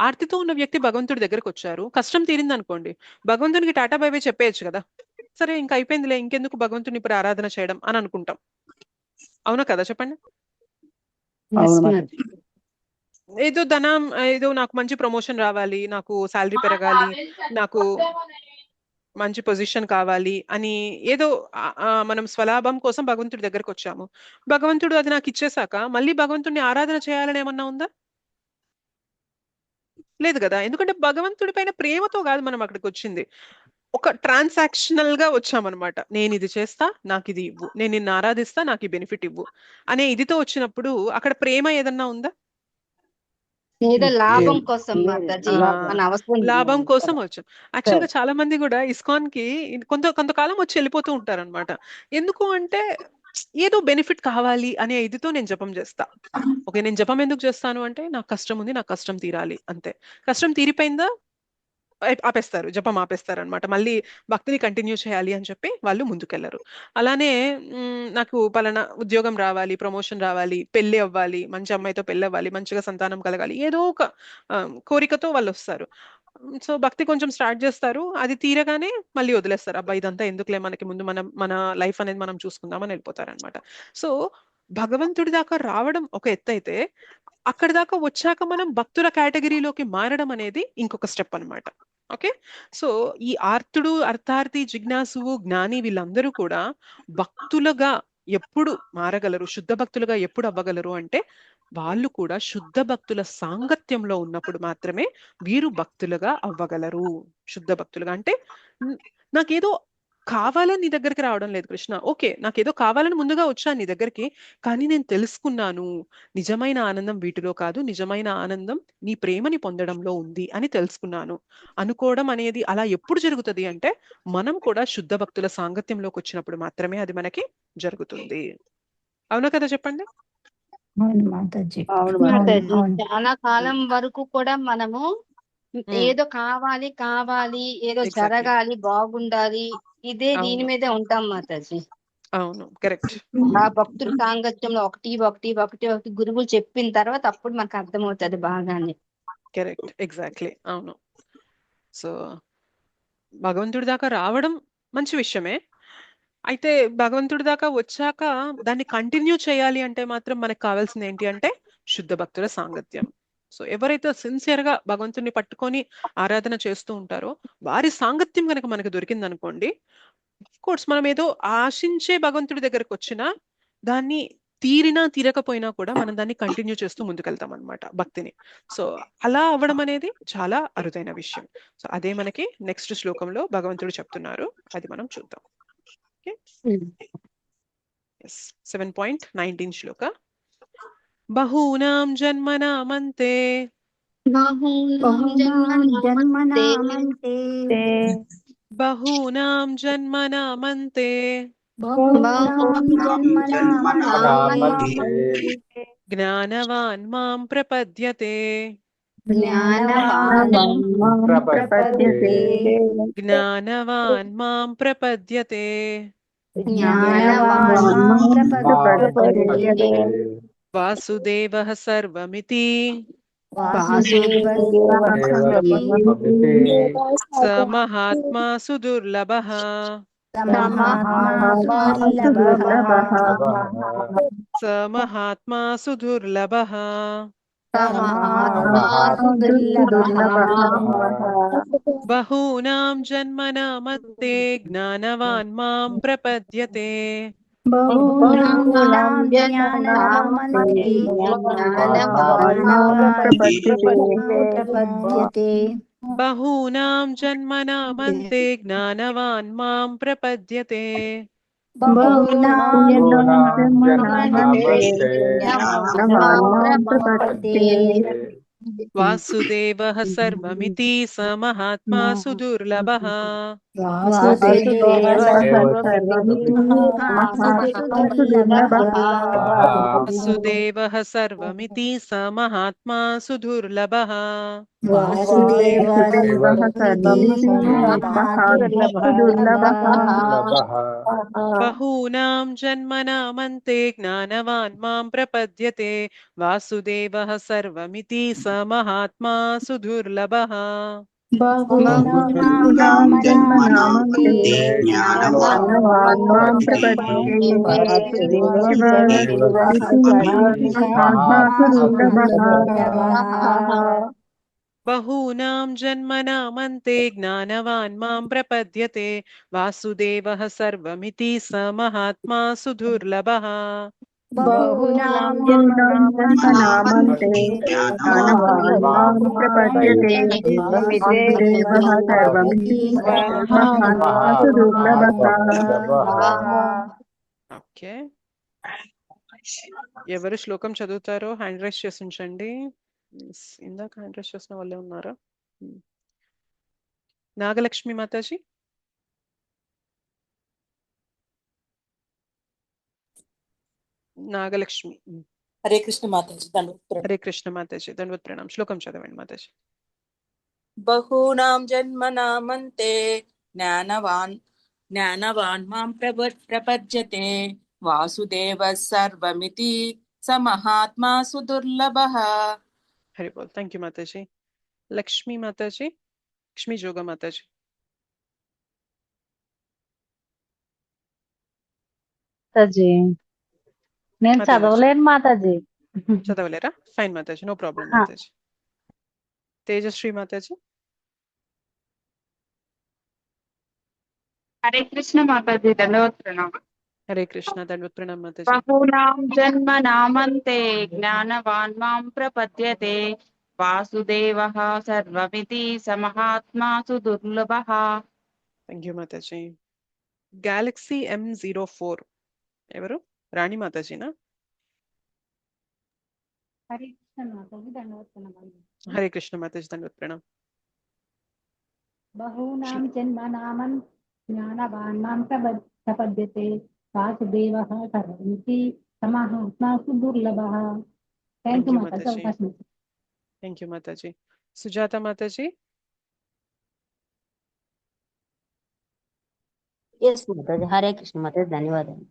ఆర్తితో ఉన్న వ్యక్తి భగవంతుడి దగ్గరకు వచ్చారు, కష్టం తీరింది అనుకోండి, భగవంతునికి టాటా బై బై చెప్పేయచ్చు కదా, సరే ఇంకా అయిపోయిందిలే, ఇంకెందుకు భగవంతుని ఇప్పుడు ఆరాధన చేయడం అని అనుకుంటాం. అవునా కదా చెప్పండి? ఏదో ధనం, ఏదో నాకు మంచి ప్రమోషన్ రావాలి, నాకు శాలరీ పెరగాలి, నాకు మంచి పొజిషన్ కావాలి అని ఏదో మనం స్వలాభం కోసం భగవంతుడి దగ్గరకు వచ్చాము. భగవంతుడు అది నాకు ఇచ్చేసాక మళ్ళీ భగవంతుడిని ఆరాధన చేయాలని ఏమన్నా ఉందా? లేదు కదా. ఎందుకంటే భగవంతుడి పైన ప్రేమతో కాదు మనం అక్కడికి వచ్చింది, ఒక ట్రాన్సాక్షనల్ గా వచ్చామన్నమాట. నేను ఇది చేస్తా, నాకు ఇది ఇవ్వు, నేను నిన్ను ఆరాధిస్తా, నాకు ఈ బెనిఫిట్ ఇవ్వు అనే ఇదితో వచ్చినప్పుడు అక్కడ ప్రేమ ఏదన్నా ఉందా? ఏదో లాభం కోసం మాతాజీ, మన అవసరం లాభం కోసం వచ్చాం. యాక్చువల్ గా చాలా మంది కూడా ఇస్కాన్ కి కొంతకాలం వచ్చి వెళ్ళిపోతూ ఉంటారన్నమాట. ఎందుకు అంటే ఏదో బెనిఫిట్ కావాలి అనే ఇదితో నేను జపం చేస్తా. ఓకే, నేను జపం ఎందుకు చేస్తాను అంటే నాకు కష్టం ఉంది, నాకు కష్టం తీరాలి అంతే. కష్టం తీరిపోయిందా ఆపేస్తారు, జపం ఆపేస్తారు అనమాట. మళ్ళీ భక్తిని కంటిన్యూ చేయాలి అని చెప్పి వాళ్ళు ముందుకెళ్లరు. అలానే నాకు పలానా ఉద్యోగం రావాలి, ప్రమోషన్ రావాలి, పెళ్లి అవ్వాలి, మంచి అమ్మాయితో పెళ్లి అవ్వాలి, మంచిగా సంతానం కలగాలి, ఏదో ఒక కోరికతో వాళ్ళు వస్తారు. సో భక్తి కొంచెం స్టార్ట్ చేస్తారు, అది తీరగానే మళ్ళీ వదిలేస్తారు. అబ్బా ఇదంతా ఎందుకులే, మనకి ముందు మన లైఫ్ అనేది మనం చూసుకుందామని వెళ్ళిపోతారు అనమాట. సో భగవంతుడి దాకా రావడం ఒక ఎత్తు అయితే, అక్కడ దాకా వచ్చాక మనం భక్తుల కేటగిరీలోకి మారడం అనేది ఇంకొక స్టెప్ అన్నమాట. ఓకే, సో ఈ ఆర్తుడు, అర్థార్థి, జిజ్ఞాసువు, జ్ఞాని వీళ్ళందరూ కూడా భక్తులుగా ఎప్పుడు మారగలరు, శుద్ధ భక్తులుగా ఎప్పుడు అవ్వగలరు అంటే వాళ్ళు కూడా శుద్ధ భక్తుల సాంగత్యంలో ఉన్నప్పుడు మాత్రమే వీరు భక్తులుగా అవ్వగలరు. శుద్ధ భక్తులుగా అంటే నాకేదో కావాలని నీ దగ్గరికి రావడం లేదు కృష్ణ, ఓకే నాకేదో కావాలని ముందుగా వచ్చాను నీ దగ్గరికి, కానీ నేను తెలుసుకున్నాను నిజమైన ఆనందం వీటిలో కాదు, నిజమైన ఆనందం నీ ప్రేమని పొందడంలో ఉంది అని తెలుసుకున్నాను అనుకోవడం అనేది అలా ఎప్పుడు జరుగుతుంది అంటే మనం కూడా శుద్ధ భక్తుల సాంగత్యంలోకి వచ్చినప్పుడు మాత్రమే అది మనకి జరుగుతుంది. అవునా కదా చెప్పండి? మాతాజీ, చాలా కాలం వరకు కూడా మనము ఏదో కావాలి కావాలి, ఏదో జరగాలి, బాగుండాలి, ఇదే దీని మీదే ఉంటాం మాతాజీ. అవును, కరెక్ట్. ఆ భక్తుల సాంగత్యంలో ఒకటి ఒకటి ఒకటి ఒకటి గురువులు చెప్పిన తర్వాత అప్పుడు మనకు అర్థమవుతుంది బాగానే. కరెక్ట్, ఎగ్జాక్ట్లీ, అవును. సో భగవంతుడి దాకా రావడం మంచి విషయమే. అయితే భగవంతుడి దాకా వచ్చాక దాన్ని కంటిన్యూ చేయాలి అంటే మాత్రం మనకు కావాల్సింది ఏంటి అంటే శుద్ధ భక్తుల సాంగత్యం. సో ఎవరైతే సిన్సియర్ గా భగవంతుడిని పట్టుకొని ఆరాధన చేస్తూ ఉంటారో వారి సాంగత్యం కనుక మనకు దొరికింది అనుకోండి, కోర్స్ మనం ఏదో ఆశించే భగవంతుడి దగ్గరకు వచ్చినా దాన్ని తీరినా తీరకపోయినా కూడా మనం దాన్ని కంటిన్యూ చేస్తూ ముందుకెళ్తాం అనమాట భక్తిని. సో అలా అవ్వడం అనేది చాలా అరుదైన విషయం. సో అదే మనకి నెక్స్ట్ శ్లోకంలో భగవంతుడు చెప్తున్నారు, అది మనం చూద్దాం. 7.19 శ్లోక. బహూనాం జన్మనామంతే బహూనాం జన్మనామంతే జ్ఞానవాన్ మాం ప్రపద్యతే జ్ఞానవాన్ మాం ప్రపద్యతే వాసుదేవః సర్వమితి స మహాత్మా సుదుర్లభః స మహాత్మా సుదుర్లభః బహూనాం జన్మనామంతే జ్ఞానవాన్ మాం ప్రపద్యతే బహూనాం జన్మనామంతే జ్ఞానవాన్ మాం ప్రపద్యతే వాసుదేవః సర్వమితి స మహాత్మా సుదుర్లభః వాసుదేవః సర్వమితి స మహాత్మా సుదుర్లభః బహూనాం జన్మనామంతే జ్ఞానవాన్ మాం ప్రపద్యతే వాసుదేవః సర్వమితి స మహాత్మా సుదుర్లభః. బహూనాం జన్మనామంతే జ్ఞానవాన్ మాం ప్రపద్యతే వాసుదేవ బహూనాం జన్మనామంతే జ్ఞానవాన్ మాం ప్రపద్యతే వాసుదేవః సర్వమితి స మహాత్మా సుదుర్లభః. బహూనాం జన్మనామంతే జ్ఞానవాన్ మాం ప్రపద్యతే వాసుదేవః సర్వమితి మహాత్మా సుదుర్లభః. ఓకే, ఎవరు శ్లోకం చదువుతారో హ్యాండ్ రైస్ చేసి ఉంచండి. ఇందాక హ్యాండ్ రైస్ చేసిన వాళ్ళే ఉన్నారా? నాగలక్ష్మి మాతాజీ. నాగలక్ష్మి. హరే కృష్ణ మాతాజీ. హరే కృష్ణ మాతాజీ, దండవత్ ప్రణాం. శ్లోకం చదవండి మాతాజీ. బహూనాం జన్మనామంతే జ్ఞానవాన్ మాం ప్రపద్యతే వాసుదేవ సర్వమితి స మహాత్మా సుదుర్లభః. హరి బోల్. థ్యాంక్ యూ మాతాజీ. లక్ష్మీ మాతాజీ, లక్ష్మీ జోగా మాతాజీ. మాతాజీ నేను చదవలేను మాతాజీ. చదవలేరా? ఫైన్ మాతాజీ, నో ప్రాబ్లం మాతాజీ. తేజశ్రీ మాతాజీ. హరే కృష్ణ మాతాజీ, దండవత్ ప్రణామం. హరే కృష్ణ, దండవత్ ప్రణామం మాతాజీ. బహూనాం జన్మనామంతే జ్ఞానవాన్ మాం ప్రపద్యతే వాసుదేవః సర్వమితి స మహాత్మా సుదుర్లభః. థ్యాంక్ యూ మాతాజీ. గెలాక్సీ M04 ఎవరు? రాణి మాతాజీనా? హరే కృష్ణ మాతాజీ, దండవత్ ప్రణామం. హరే కృష్ణ మాతాజీ, దండవత్ ప్రణామం. బహూనాం జన్మనామం జ్ఞానవాన్ మాం ప్రపద్యతే వాసుదేవః సర్వమితి సమహాత్మా సుదుర్లభః. థ్యాంక్ యూ మాతాజీ, అవకాశం ఇచ్చారు. థ్యాంక్ యూ మాతాజీ. సుజాత మాతాజీ. ఎస్ మాతాజీ. హరే కృష్ణ మాతాజీ, ధన్యవాదాలు.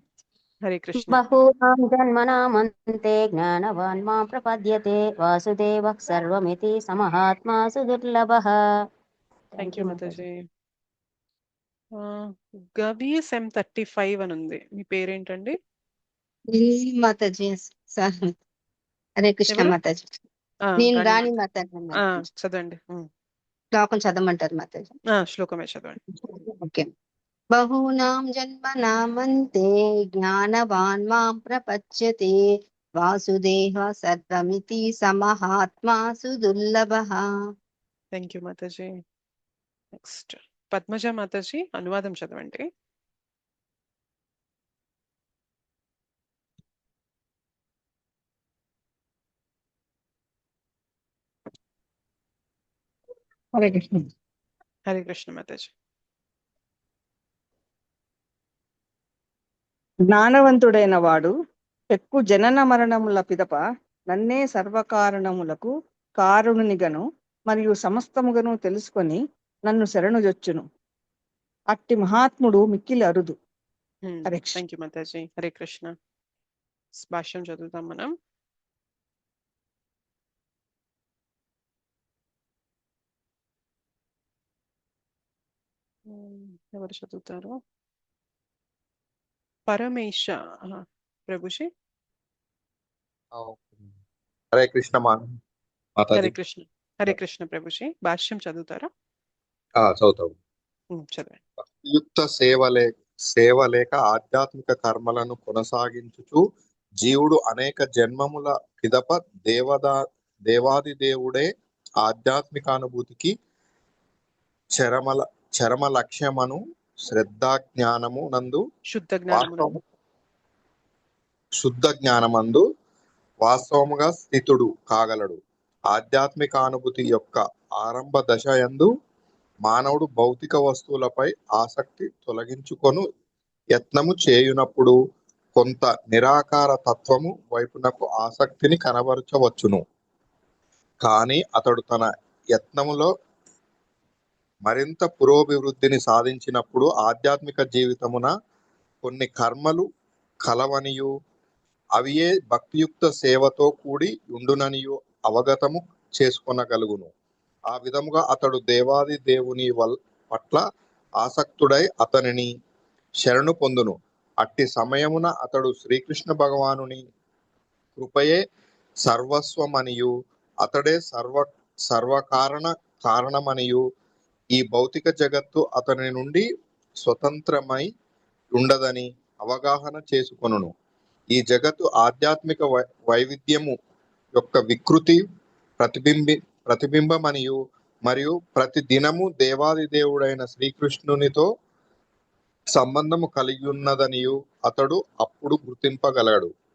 హరే కృష్ణ. బహూనాం జన్మనామంతే జ్ఞానవాన్ మాం ప్రపద్యతే వాసుదేవః సర్వమితి సమహాత్మా సుదుర్లభః. థ్యాంక్ యూ మాతాజీ. గవీస్ M35 అని ఉంది. మీ పేరేంటండి? మాతాజీ. హరే కృష్ణ మాతాజీ. నేను రాణి మాతాజీ. చదవండి. శ్లోకం చదవమంటారు మాతాజీ? శ్లోకమే చదవండి. ఓకే. బహూనాం జన్మనామంతే జ్ఞానవాన్ మాం ప్రపద్యతే వాసుదేవ సర్వమితి సమహాత్మా సుదుర్లభః. థ్యాంక్ యూ మాతాజీ. నెక్స్ట్ పద్మజ మాతాజీ, అనువాదం చదవండి. హరే కృష్ణ. హరే కృష్ణ మాతాజీ. జ్ఞానవంతుడైన వాడు ఎక్కు జనన మరణముల పిదప నన్నే సర్వకారణములకు కారుణునిగను మరియు సమస్తముగను తెలుసుకొని నన్ను శరణుజొచ్చును. అట్టి మహాత్ముడు మిక్కిలి అరుదు. హరే కృష్ణ. థ్యాంక్ యూ మాతాజీ. హరే కృష్ణ. భాష్యం చదువుతాం మనం. ఎవరు చదువుతారు? పరమేశ ప్రభుజీ. హరే కృష్ణ హరే కృష్ణ. హరే కృష్ణ ప్రభుజీ, భాష్యం చదువుతారా? చదువుతాం. చదవండి. భక్తియుక్త సేవ లేక ఆధ్యాత్మిక కర్మలను కొనసాగించుచు జీవుడు అనేక జన్మముల పిదప దేవాది దేవుడే ఆధ్యాత్మికానుభూతికి చరమ లక్ష్యమను శ్రద్ధాజ్ఞానము నందు శుద్ధ జ్ఞానమందు వాస్తవముగా స్థితుడు కాగలడు. ఆధ్యాత్మికానుభూతి యొక్క ఆరంభ దశ యందు మానవుడు భౌతిక వస్తువులపై ఆసక్తి తొలగించుకొను యత్నము చేయునప్పుడు కొంత నిరాకార తత్వము వైపునకు ఆసక్తిని కనబరచవచ్చును. కానీ అతడు తన యత్నములో మరింత పురోభివృద్ధిని సాధించినప్పుడు ఆధ్యాత్మిక జీవితమున కొన్ని కర్మలు కలవనియు అవియే భక్తియుక్త సేవతో కూడి ఉండుననియు అవగతము చేసుకొనగలుగును. ఆ విధముగా అతడు దేవాది దేవుని పట్ల ఆసక్తుడై అతనిని శరణు పొందును. అట్టి సమయమున అతడు శ్రీకృష్ణ భగవానుని కృపయే సర్వస్వమనియు అతడే కారణమనియు ఈ భౌతిక జగత్తు అతని నుండి స్వతంత్రమై ఉండదని అవగాహన చేసుకొనును. ఈ జగత్తు ఆధ్యాత్మిక వైవిధ్యము యొక్క వికృతి ప్రతిబింబమనియు మరియు ప్రతి దినము దేవాది దేవుడైన శ్రీకృష్ణునితో సంబంధము కలిగి ఉన్నదనియు అతడు అప్పుడు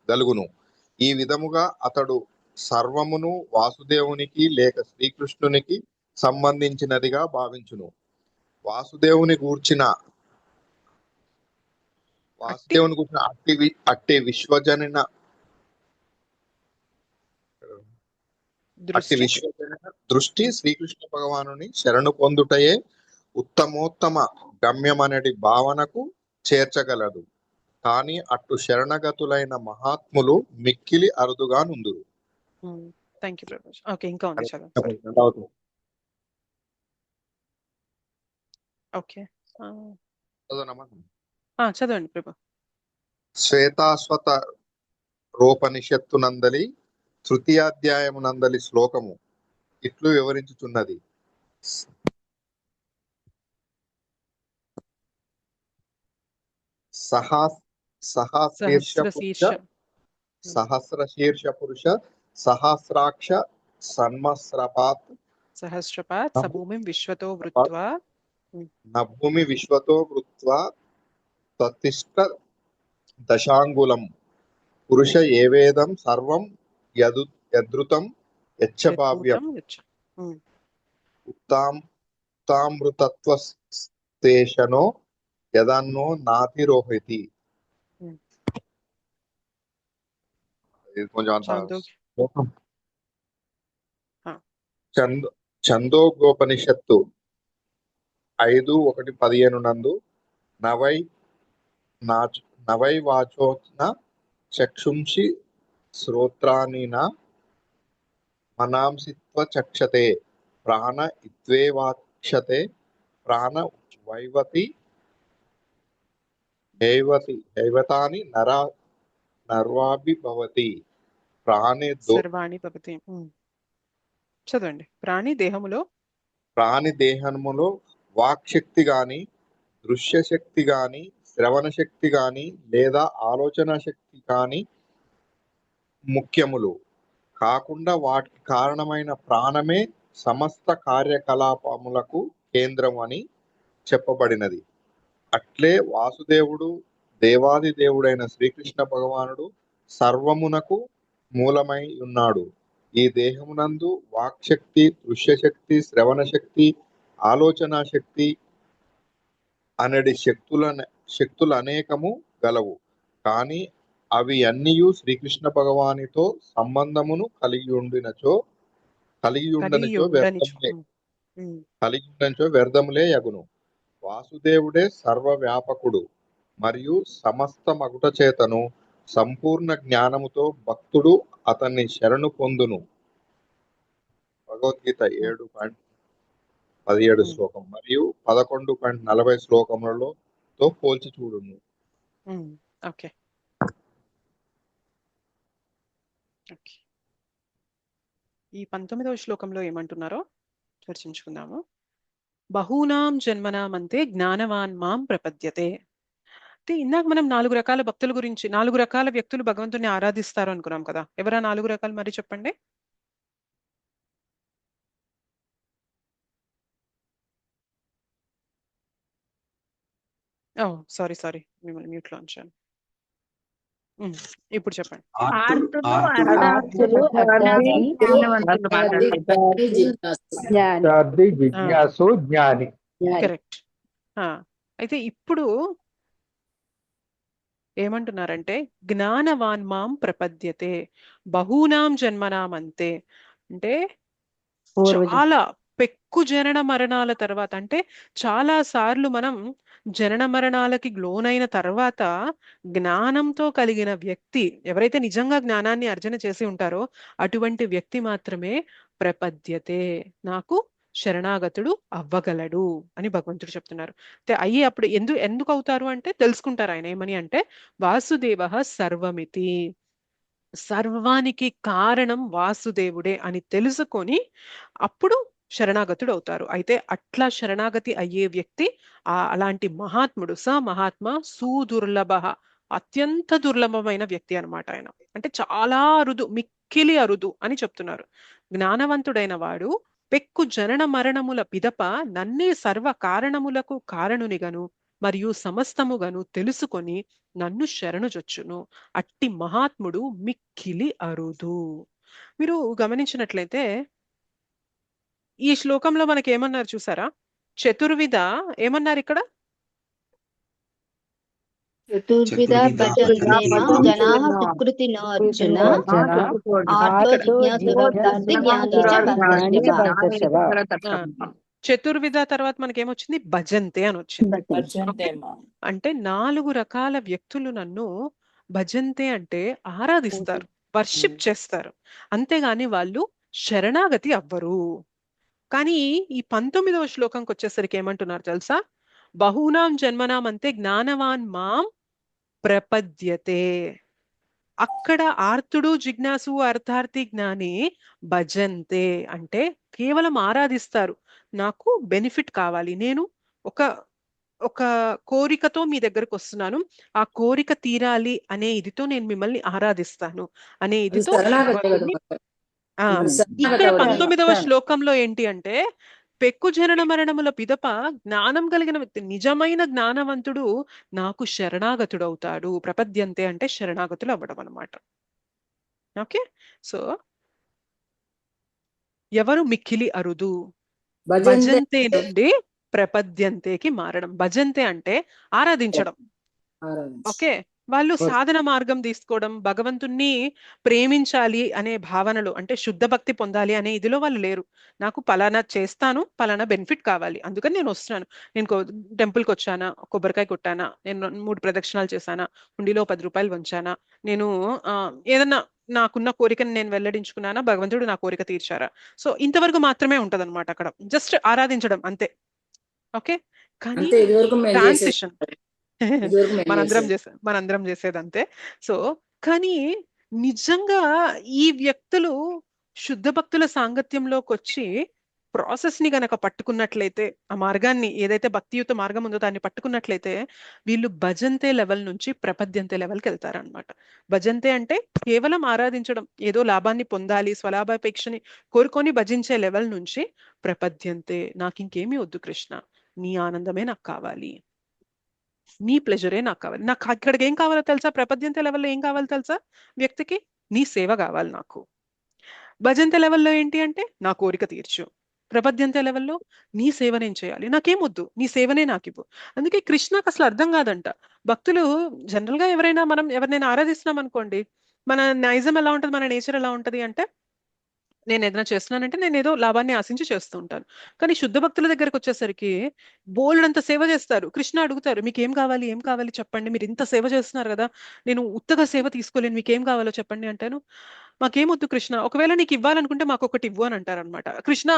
గలుగును. ఈ విధముగా అతడు సర్వమును వాసుదేవునికి లేక శ్రీకృష్ణునికి సంబంధించినదిగా భావించును. వాసుదేవుని గూర్చిన అట్టి విశ్వజన దృష్టి శ్రీకృష్ణ భగవానుని శరణు పొందుటయే ఉత్తమోత్తమ గమ్యమనటి భావనకు చేర్చగలదు. కానీ అట్టు శరణగతులైన మహాత్ములు మిక్కిలి అరుదుగా నుందురు. థ్యాంక్ యూ ప్రభు. ఓకే, ఇంకా ఉంది చదవండి. ఓకే, చదవండి ప్రభు. శ్వేతాశ్వత రోపనిషత్తునందలి తృతీయాధ్యాయమునందలి శ్లోకము ఇట్లు వివరించుచున్నది. సహస్రశీర్ష పురుష సహస్రాక్ష సన్మస్రపాత్ సభూమిం విశ్వతో వృత్వా నభూమి విశ్వతో వృత్వా తతిష్ట దశాంగులం పురుష ఏవేదం సర్వం యదృతం యచ్చభావ్యం ఉత్తామృతత్వస్తేషనో యదన్నో నాతిరోహతి. ఛందోగోపనిషత్తు 5:1-15 నందు నవై వాచోన చక్షుంషి శ్రోత్రానిన మనాంసిత్వ చక్షతే ప్రాణ ఇత్వేవాక్షతే ప్రాణ వైవతాని నర్వాభి భవతి ప్రాణే సర్వాణి భవతి. చదవండి. ప్రాణి దేహములో వాక్శక్తి గాని, దృశ్య శక్తి గాని, శ్రవణ శక్తి గాని లేదా ఆలోచన శక్తి గాని ముఖ్యములు కాకుండా వాటికి కారణమైన ప్రాణమే సమస్త కార్యకలాపములకు కేంద్రం అని చెప్పబడినది. అట్లే వాసుదేవుడు దేవాది దేవుడైన శ్రీకృష్ణ భగవానుడు సర్వమునకు మూలమై ఉన్నాడు. ఈ దేహమునందు వాక్శక్తి, దృశ్యశక్తి, శ్రవణ శక్తి, ఆలోచన శక్తి అనడి శక్తులు అనేకము గలవు. కానీ అవి అన్నియు శ్రీకృష్ణ భగవానితో సంబంధమును కలిగి ఉండనిచో వ్యర్థములే యగును. వాసుదేవుడే సర్వవ్యాపకుడు మరియు సమస్త మగుట చేతను సంపూర్ణ జ్ఞానముతో భక్తుడు అతన్ని శరణు పొందును. భగవద్గీత 7:17 శ్లోకం మరియు 11:40 శ్లోకములలో పోల్చి చూడును. ఓకే, ఈ 19వ శ్లోకంలో ఏమంటున్నారో చర్చించుకుందాము. బహూనాం జన్మనామంతే జ్ఞానవాన్ మాం ప్రపద్యతే. ఇందాక మనం 4 రకాల భక్తుల గురించి, 4 రకాల వ్యక్తులు భగవంతుని ఆరాధిస్తారు అనుకున్నాం కదా. ఎవరా 4 రకాలు మరి చెప్పండి. సారీ మిమ్మల్ని మ్యూట్ లో ఉంచాను. ఇప్పుడు చెప్పండి. కరెక్ట్. అయితే ఇప్పుడు ఏమంటున్నారంటే జ్ఞానవాన్ మాం ప్రపద్యతే బహూనాం జన్మనామంతే. అంటే చాలా పెక్కు జనన మరణాల తర్వాత, అంటే చాలా సార్లు మనం జనన మరణాలకి లోనైన తర్వాత జ్ఞానంతో కలిగిన వ్యక్తి ఎవరైతే నిజంగా జ్ఞానాన్ని అర్జన చేసి ఉంటారో అటువంటి వ్యక్తి మాత్రమే ప్రపద్యతే, నాకు శరణాగతుడు అవ్వగలడు అని భగవంతుడు చెప్తున్నారు. అయ్యి అప్పుడు ఎందుకు అవుతారు అంటే తెలుసుకుంటారు ఆయన ఏమని అంటే వాసుదేవ సర్వమితి, సర్వానికి కారణం వాసుదేవుడే అని తెలుసుకొని అప్పుడు శరణాగతుడు అవుతారు. అయితే అట్లా శరణాగతి అయ్యే వ్యక్తి అలాంటి మహాత్ముడు మహాత్మ సుదుర్లభ, అత్యంత దుర్లభమైన వ్యక్తి అనమాట ఆయన. అంటే చాలా అరుదు, మిక్కిలి అరుదు అని చెప్తున్నారు. జ్ఞానవంతుడైన వాడు పెక్కు జనన మరణముల పిదప నన్నే సర్వ కారణములకు కారణునిగను మరియు సమస్తముగను తెలుసుకొని నన్ను శరణుజొచ్చును. అట్టి మహాత్ముడు మిక్కిలి అరుదు. మీరు గమనించినట్లయితే ఈ శ్లోకంలో మనకి ఏమన్నారు చూసారా? చతుర్విధ ఏమన్నారు ఇక్కడ? చతుర్విధ భజంతే మాం జనాః సుకృతినో అర్జున ఆర్తో జిజ్ఞాసురర్థార్థి జ్ఞాని చ భరతర్షభ. చతుర్విధ తర్వాత మనకేమొచ్చింది? భజంతే అని వచ్చింది. అంటే 4 రకాల వ్యక్తులు నన్ను భజంతే అంటే ఆరాధిస్తారు, వర్షిప్ చేస్తారు, అంతేగాని వాళ్ళు శరణాగతి అవ్వరు. కానీ ఈ 19వ శ్లోకంకి వచ్చేసరికి ఏమంటున్నారు తెలుసా? బహూనాం జన్మనాం అంతే జ్ఞానవాన్ మాం ప్రపద్యతే. అక్కడ ఆర్తుడు జిజ్ఞాసు అర్థార్థి జ్ఞాని భజంతే అంటే కేవలం ఆరాధిస్తారు. నాకు బెనిఫిట్ కావాలి, నేను ఒక కోరికతో మీ దగ్గరకు వస్తున్నాను, ఆ కోరిక తీరాలి అనే ఇదితో నేను మిమ్మల్ని ఆరాధిస్తాను అనే ఇదితో. ఇక్కడ 19వ శ్లోకంలో ఏంటి అంటే పెక్కు జనన మరణముల పిదప జ్ఞానం కలిగిన వ్యక్తి, నిజమైన జ్ఞానవంతుడు నాకు శరణాగతుడు అవుతాడు. ప్రపద్యంతే అంటే శరణాగతులు అవ్వడం అనమాట. ఓకే, సో ఎవరు మిక్కిలి అరుదు? భజంతే నుండి ప్రపద్యంతేకి మారడం. భజంతే అంటే ఆరాధించడం. ఓకే, వాళ్ళు సాధన మార్గం తీసుకోవడం, భగవంతుణ్ణి ప్రేమించాలి అనే భావనలు, అంటే శుద్ధ భక్తి పొందాలి అనే ఇదిలో వాళ్ళు లేరు. నాకు పలానా చేస్తాను, పలానా బెనిఫిట్ కావాలి, అందుకని నేను వస్తున్నాను. నేను టెంపుల్కి వచ్చానా, కొబ్బరికాయ కొట్టానా, నేను 3 ప్రదక్షిణాలు చేశానా, హుండీలో 10 రూపాయలు వంచానా, నేను ఏదన్నా నాకున్న కోరికను నేను వెల్లడించుకున్నానా, భగవంతుడు నా కోరిక తీర్చారా. సో ఇంతవరకు మాత్రమే ఉంటది అనమాట అక్కడ, జస్ట్ ఆరాధించడం అంతే. ఓకే, కానీ ట్రాన్సిషన్ మనందరం చేసేదంతే. సో కానీ నిజంగా ఈ వ్యక్తులు శుద్ధ భక్తుల సాంగత్యంలోకి వచ్చి ప్రాసెస్ ని గనక పట్టుకున్నట్లయితే, ఆ మార్గాన్ని ఏదైతే భక్తియుత మార్గం ఉందో దాన్ని పట్టుకున్నట్లయితే వీళ్ళు భజంతే లెవెల్ నుంచి ప్రపద్యంతే లెవెల్కి వెళ్తారనమాట. భజంతే అంటే కేవలం ఆరాధించడం, ఏదో లాభాన్ని పొందాలి, స్వలాభాపేక్షని కోరుకొని భజించే లెవెల్ నుంచి ప్రపద్యంతే, నాకు ఇంకేమీ వద్దు కృష్ణ, నీ ఆనందమే నాకు కావాలి, నీ ప్లెజరే నాకు కావాలి. నాకు ఇక్కడికి ఏం కావాలో తెలుసా? ప్రపద్యంతే లెవెల్లో ఏం కావాలో తెలుసా వ్యక్తికి? నీ సేవ కావాలి నాకు. భజంతే లెవెల్లో ఏంటి అంటే నా కోరిక తీర్చు. ప్రపద్యంతే లెవెల్లో నీ సేవ నేను చేయాలి, నాకేమొద్దు, నీ సేవనే నాకు ఇవ్వు. అందుకే కృష్ణకు అసలు అర్థం కాదంట. భక్తులు జనరల్ గా ఎవరినైనా ఆరాధిస్తున్నాం అనుకోండి, మన నైజం ఎలా ఉంటది, మన నేచర్ ఎలా ఉంటది అంటే నేను ఏదైనా చేస్తున్నానంటే నేను ఏదో లాభాన్ని ఆశించి చేస్తూ ఉంటాను. కానీ శుద్ధ భక్తుల దగ్గరకు వచ్చేసరికి బోల్డ్ అంత సేవ చేస్తారు. కృష్ణ అడుగుతారు, మీకు ఏం కావాలి చెప్పండి, మీరు ఇంత సేవ చేస్తున్నారు కదా, నేను ఉత్తగా సేవ తీసుకోలేను, మీకు ఏం కావాలో చెప్పండి అంటాను. మాకేమొద్దు కృష్ణ, ఒకవేళ నీకు ఇవ్వాలనుకుంటే మాకు ఒకటి ఇవ్వు అని అంటారు అనమాట. కృష్ణ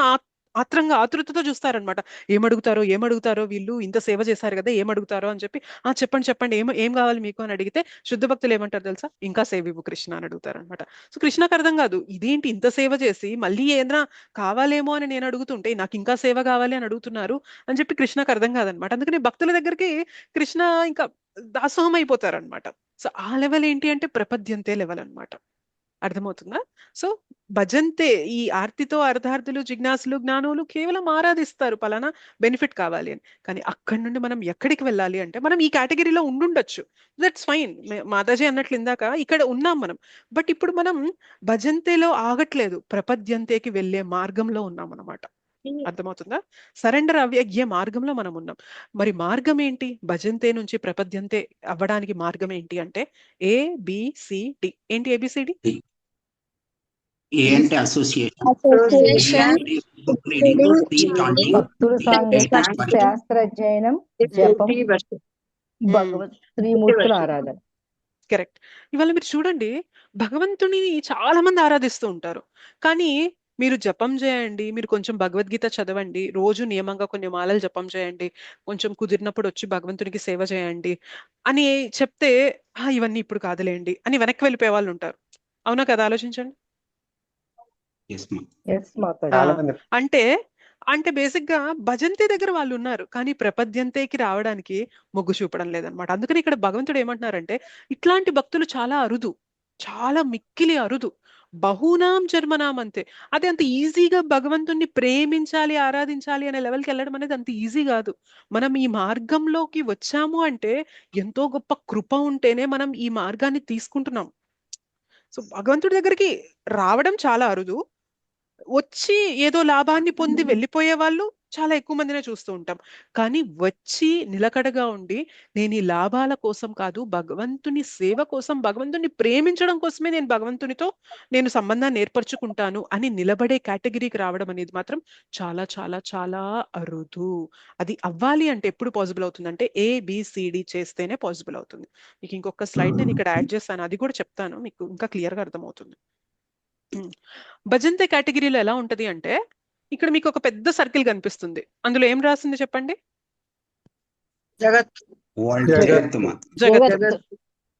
ఆతృతతో చూస్తారనమాట. ఏమడుగుతారో వీళ్ళు ఇంత సేవ చేశారు కదా, ఏమడుగుతారో అని చెప్పి చెప్పండి ఏం కావాలి మీకు అని అడిగితే శుద్ధ భక్తులు ఏమంటారు తెలుసా? ఇంకా సేవ ఇవ్వు కృష్ణ అని అడుగుతారు అనమాట. సో కృష్ణకు అర్థం కాదు, ఇదేంటి ఇంత సేవ చేసి మళ్ళీ ఏదైనా కావాలేమో అని నేను అడుగుతుంటే నాకు ఇంకా సేవ కావాలి అని అడుగుతున్నారు అని చెప్పి కృష్ణకు అర్థం కాదనమాట. అందుకని భక్తుల దగ్గరికి కృష్ణ ఇంకా దాసోహం అయిపోతారనమాట. సో ఆ లెవెల్ ఏంటి అంటే ప్రపద్యంతే లెవెల్ అనమాట. అర్థమవుతుందా? సో భజంతే, ఈ ఆర్తితో అర్థార్థులు, జిజ్ఞాసులు, జ్ఞానులు కేవలం ఆరాధిస్తారు పలానా బెనిఫిట్ కావాలి అని. కానీ అక్కడి నుండి మనం ఎక్కడికి వెళ్ళాలి అంటే మనం ఈ కేటగిరీలో ఉండుండొచ్చు, దట్స్ ఫైన్. మాతాజీ అన్నట్లు ఇందాక ఇక్కడ ఉన్నాం మనం, బట్ ఇప్పుడు మనం భజంతేలో ఆగట్లేదు, ప్రపద్యంతేకి వెళ్ళే మార్గంలో ఉన్నాం అన్నమాట. అర్థమవుతుందా? సరెండర్ అయ్యే మార్గంలో మనం ఉన్నాం. మరి మార్గం ఏంటి? భజంతే నుంచి ప్రపద్యంతే అవ్వడానికి మార్గం ఏంటి అంటే ABCD. ఏంటి ABCD? ఏ అంటే అసోసియేషన్, భక్తుల సాంగత్యం, శాస్త్రాధ్యయనం, జపం, భగవత్ శ్రీమూర్తుల ఆరాధన. కరెక్ట్. ఇవాళ మీరు చూడండి, భగవంతుని చాలా మంది ఆరాధిస్తూ ఉంటారు, కానీ మీరు జపం చేయండి, మీరు కొంచెం భగవద్గీత చదవండి, రోజు నియమంగా కొన్ని మాలలు జపం చేయండి, కొంచెం కుదిరినప్పుడు వచ్చి భగవంతునికి సేవ చేయండి అని చెప్తే ఇవన్నీ ఇప్పుడు కాదులేండి అని వెనక్కి వెళ్ళిపోయే వాళ్ళు ఉంటారు. అవునా కదా? ఆలోచించండి. అంటే అంటే బేసిక్ గా భజంతి దగ్గర వాళ్ళు ఉన్నారు, కానీ ప్రపద్యంతేకి రావడానికి మొగ్గు చూపడం లేదనమాట. అందుకని ఇక్కడ భగవంతుడు ఏమంటున్నారంటే ఇట్లాంటి భక్తులు చాలా అరుదు, చాలా మిక్కిలి అరుదు. బహునాం జన్మనాం అంతే. అది అంత ఈజీగా భగవంతుణ్ణి ప్రేమించాలి, ఆరాధించాలి అనే లెవెల్కి వెళ్ళడం అనేది అంత ఈజీ కాదు. మనం ఈ మార్గంలోకి వచ్చాము అంటే ఎంతో గొప్ప కృప ఉంటేనే మనం ఈ మార్గాన్ని తీసుకుంటున్నాం. సో భగవంతుడి దగ్గరికి రావడం చాలా అరుదు, వచ్చి ఏదో లాభాన్ని పొంది వెళ్ళిపోయే వాళ్ళు చాలా ఎక్కువ మందినే చూస్తూ ఉంటాం. కానీ వచ్చి నిలకడగా ఉండి నేను ఈ లాభాల కోసం కాదు, భగవంతుని సేవ కోసం, భగవంతుని ప్రేమించడం కోసమే నేను భగవంతునితో నేను సంబంధాన్ని ఏర్పరచుకుంటాను అని నిలబడే కేటగిరీకి రావడం అనేది మాత్రం చాలా చాలా చాలా అరుదు. అది అవ్వాలి అంటే ఎప్పుడు పాసిబుల్ అవుతుందంటే ABCD చేస్తేనే పాసిబుల్ అవుతుంది. మీకు ఇంకొక స్లైడ్ నేను ఇక్కడ యాడ్ చేస్తాను, అది కూడా చెప్తాను, మీకు ఇంకా క్లియర్గా అర్థమవుతుంది. భజంతే కేటగిరీలో ఎలా ఉంటది అంటే ఇక్కడ మీకు ఒక పెద్ద సర్కిల్ కనిపిస్తుంది, అందులో ఏం రాసింది చెప్పండి? జగత్.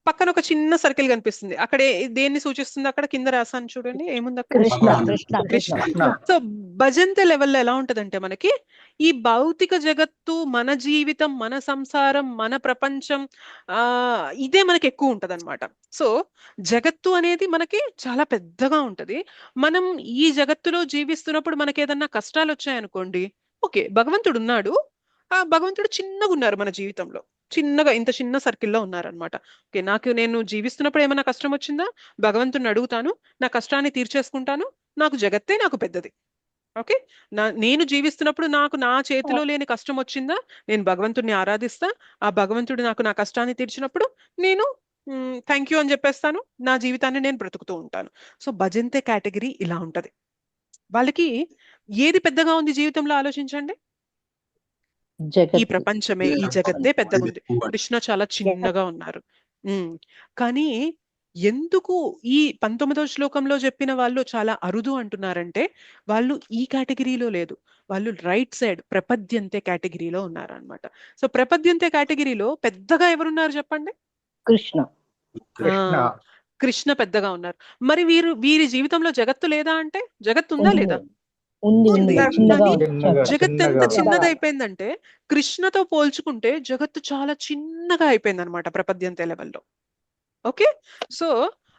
పక్కన ఒక చిన్న సర్కిల్ కనిపిస్తుంది, అక్కడ దేన్ని సూచిస్తుంది? అక్కడ కింద రాసాను చూడండి, ఏముంది అక్కడ? కృష్ణ. సో భజంతే లెవెల్లో ఎలా ఉంటదంటే మనకి ఈ భౌతిక జగత్తు, మన జీవితం, మన సంసారం, మన ప్రపంచం ఇదే మనకి ఎక్కువ ఉంటది అనమాట. సో జగత్తు అనేది మనకి చాలా పెద్దగా ఉంటది. మనం ఈ జగత్తులో జీవిస్తున్నప్పుడు మనకి ఏదన్నా కష్టాలు వచ్చాయనుకోండి, ఓకే భగవంతుడు ఉన్నాడు, ఆ భగవంతుడు చిన్నగా ఉన్నారు మన జీవితంలో, చిన్నగా ఇంత చిన్న సర్కిల్లో ఉన్నారనమాట. ఓకే నేను జీవిస్తున్నప్పుడు ఏమైనా కష్టం వచ్చిందా, భగవంతుడిని అడుగుతాను, నా కష్టాన్ని తీర్చేసుకుంటాను, నాకు జగత్తే నాకు పెద్దది. ఓకే నేను జీవిస్తున్నప్పుడు నాకు నా చేతిలో లేని కష్టం వచ్చిందా, నేను భగవంతుడిని ఆరాధిస్తా, ఆ భగవంతుడు నాకు నా కష్టాన్ని తీర్చినప్పుడు నేను థ్యాంక్ యూ అని చెప్పేస్తాను, నా జీవితాన్ని నేను బ్రతుకుతూ ఉంటాను. సో భజంతే కేటగిరీ ఇలా ఉంటది. వాళ్ళకి ఏది పెద్దగా ఉంది జీవితంలో ఆలోచించండి? ఈ ప్రపంచమే, ఈ జగత్తే పెద్దగా ఉంది. కృష్ణ చాలా చిన్నగా ఉన్నారు. కానీ ఎందుకు ఈ 19వ శ్లోకంలో చెప్పిన వాళ్ళు చాలా అరుదు అంటున్నారంటే వాళ్ళు ఈ కేటగిరీలో లేదు, వాళ్ళు రైట్ సైడ్ ప్రపద్యంతే కేటగిరీలో ఉన్నారనమాట. సో ప్రపద్యంతే కేటగిరీలో పెద్దగా ఎవరున్నారు చెప్పండి? కృష్ణ పెద్దగా ఉన్నారు. మరి వీరి జీవితంలో జగత్తు లేదా అంటే జగత్తు ఉందా లేదా? జగత్ ఎంత చిన్నదైపోయిందంటే కృష్ణతో పోల్చుకుంటే జగత్తు చాలా చిన్నగా అయిపోయింది అనమాట ప్రపద్యంతే లెవెల్లో. ఓకే సో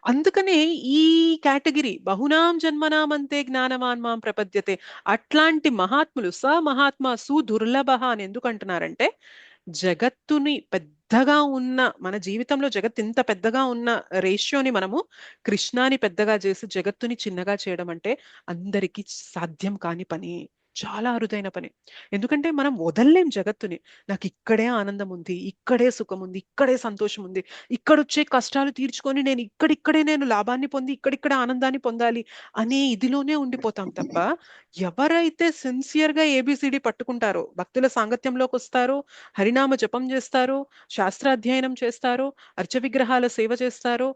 అందుకనే ఈ కేటగిరీ బహునాం జన్మనామంతే జ్ఞానవాన్ మాం ప్రపద్యతే, అట్లాంటి మహాత్ములు మహాత్మా సుదుర్లభ అని ఎందుకు అంటున్నారంటే జగత్తుని పెద్దగా ఉన్న మన జీవితంలో జగత్ ఇంత పెద్దగా ఉన్న రేషియోని మనము కృష్ణాని పెద్దగా చేసి జగత్తుని చిన్నగా చేయడం అంటే అందరికీ సాధ్యం కాని పని, చాలా అరుదైన పని. ఎందుకంటే మనం వదల్లేం జగత్తుని. నాకు ఇక్కడే ఆనందం ఉంది, ఇక్కడే సుఖం ఉంది, ఇక్కడే సంతోషం ఉంది, ఇక్కడొచ్చే కష్టాలు తీర్చుకొని నేను ఇక్కడిక్కడే నేను లాభాన్ని పొంది ఇక్కడిక్కడే ఆనందాన్ని పొందాలి అనే ఇదిలోనే ఉండిపోతాం తప్ప ఎవరైతే సిన్సియర్గా ABCD పట్టుకుంటారో, భక్తుల సాంగత్యంలోకి వస్తారో, హరినామ జపం చేస్తారో, శాస్త్రాధ్యయనం చేస్తారో, అర్చ విగ్రహాల సేవ చేస్తారో,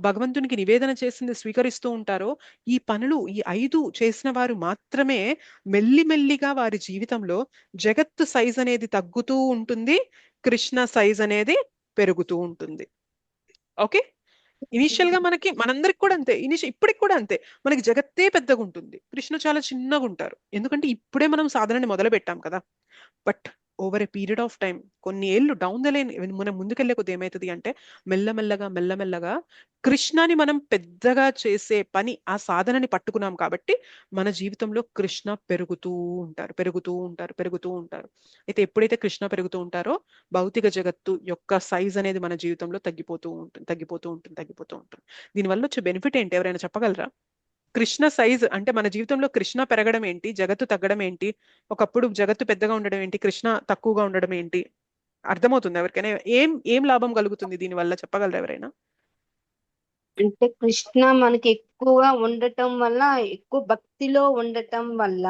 భగవంతునికి నివేదన చేసింది స్వీకరిస్తూ ఉంటారో, ఈ పనులు ఈ 5 చేసిన వారు మాత్రమే మెల్లిమెల్లిగా వారి జీవితంలో జగత్తు సైజ్ అనేది తగ్గుతూ ఉంటుంది, కృష్ణ సైజ్ అనేది పెరుగుతూ ఉంటుంది. ఓకే ఇనిషియల్ గా మనందరికి కూడా అంతే, ఇప్పటికి కూడా అంతే, మనకి జగత్తే పెద్దగా ఉంటుంది, కృష్ణ చాలా చిన్నగా ఉంటారు. ఎందుకంటే ఇప్పుడే మనం సాధనని మొదలు పెట్టాం కదా. But over a period of time, కొన్ని ఏళ్ళు డౌన్ ద లైన్ మనం ముందుకెళ్లే కొద్ది ఏమవుతుంది అంటే మెల్లమెల్లగా కృష్ణని మనం పెద్దగా చేసే పని, ఆ సాధనని పట్టుకున్నాం కాబట్టి మన జీవితంలో కృష్ణ పెరుగుతూ ఉంటారు. అయితే ఎప్పుడైతే కృష్ణ పెరుగుతూ ఉంటారో భౌతిక జగత్తు యొక్క సైజ్ అనేది మన జీవితంలో తగ్గిపోతూ ఉంటుంది. దీనివల్ల వచ్చే బెనిఫిట్ ఏంటి ఎవరైనా చెప్పగలరా? కృష్ణ సైజ్ అంటే మన జీవితంలో కృష్ణ పెరగడం ఏంటి, జగత్తు తగ్గడం ఏంటి, ఒకప్పుడు జగత్తు పెద్దగా ఉండడం ఏంటి, కృష్ణ తక్కువగా ఉండడం ఏంటి? అర్థమవుతుంది ఎవరికైనా? ఏం లాభం కలుగుతుంది దీని వల్ల చెప్పగలరా ఎవరైనా? అంటే కృష్ణ మనకి ఎక్కువగా ఉండటం వల్ల, ఎక్కువ భక్తిలో ఉండటం వల్ల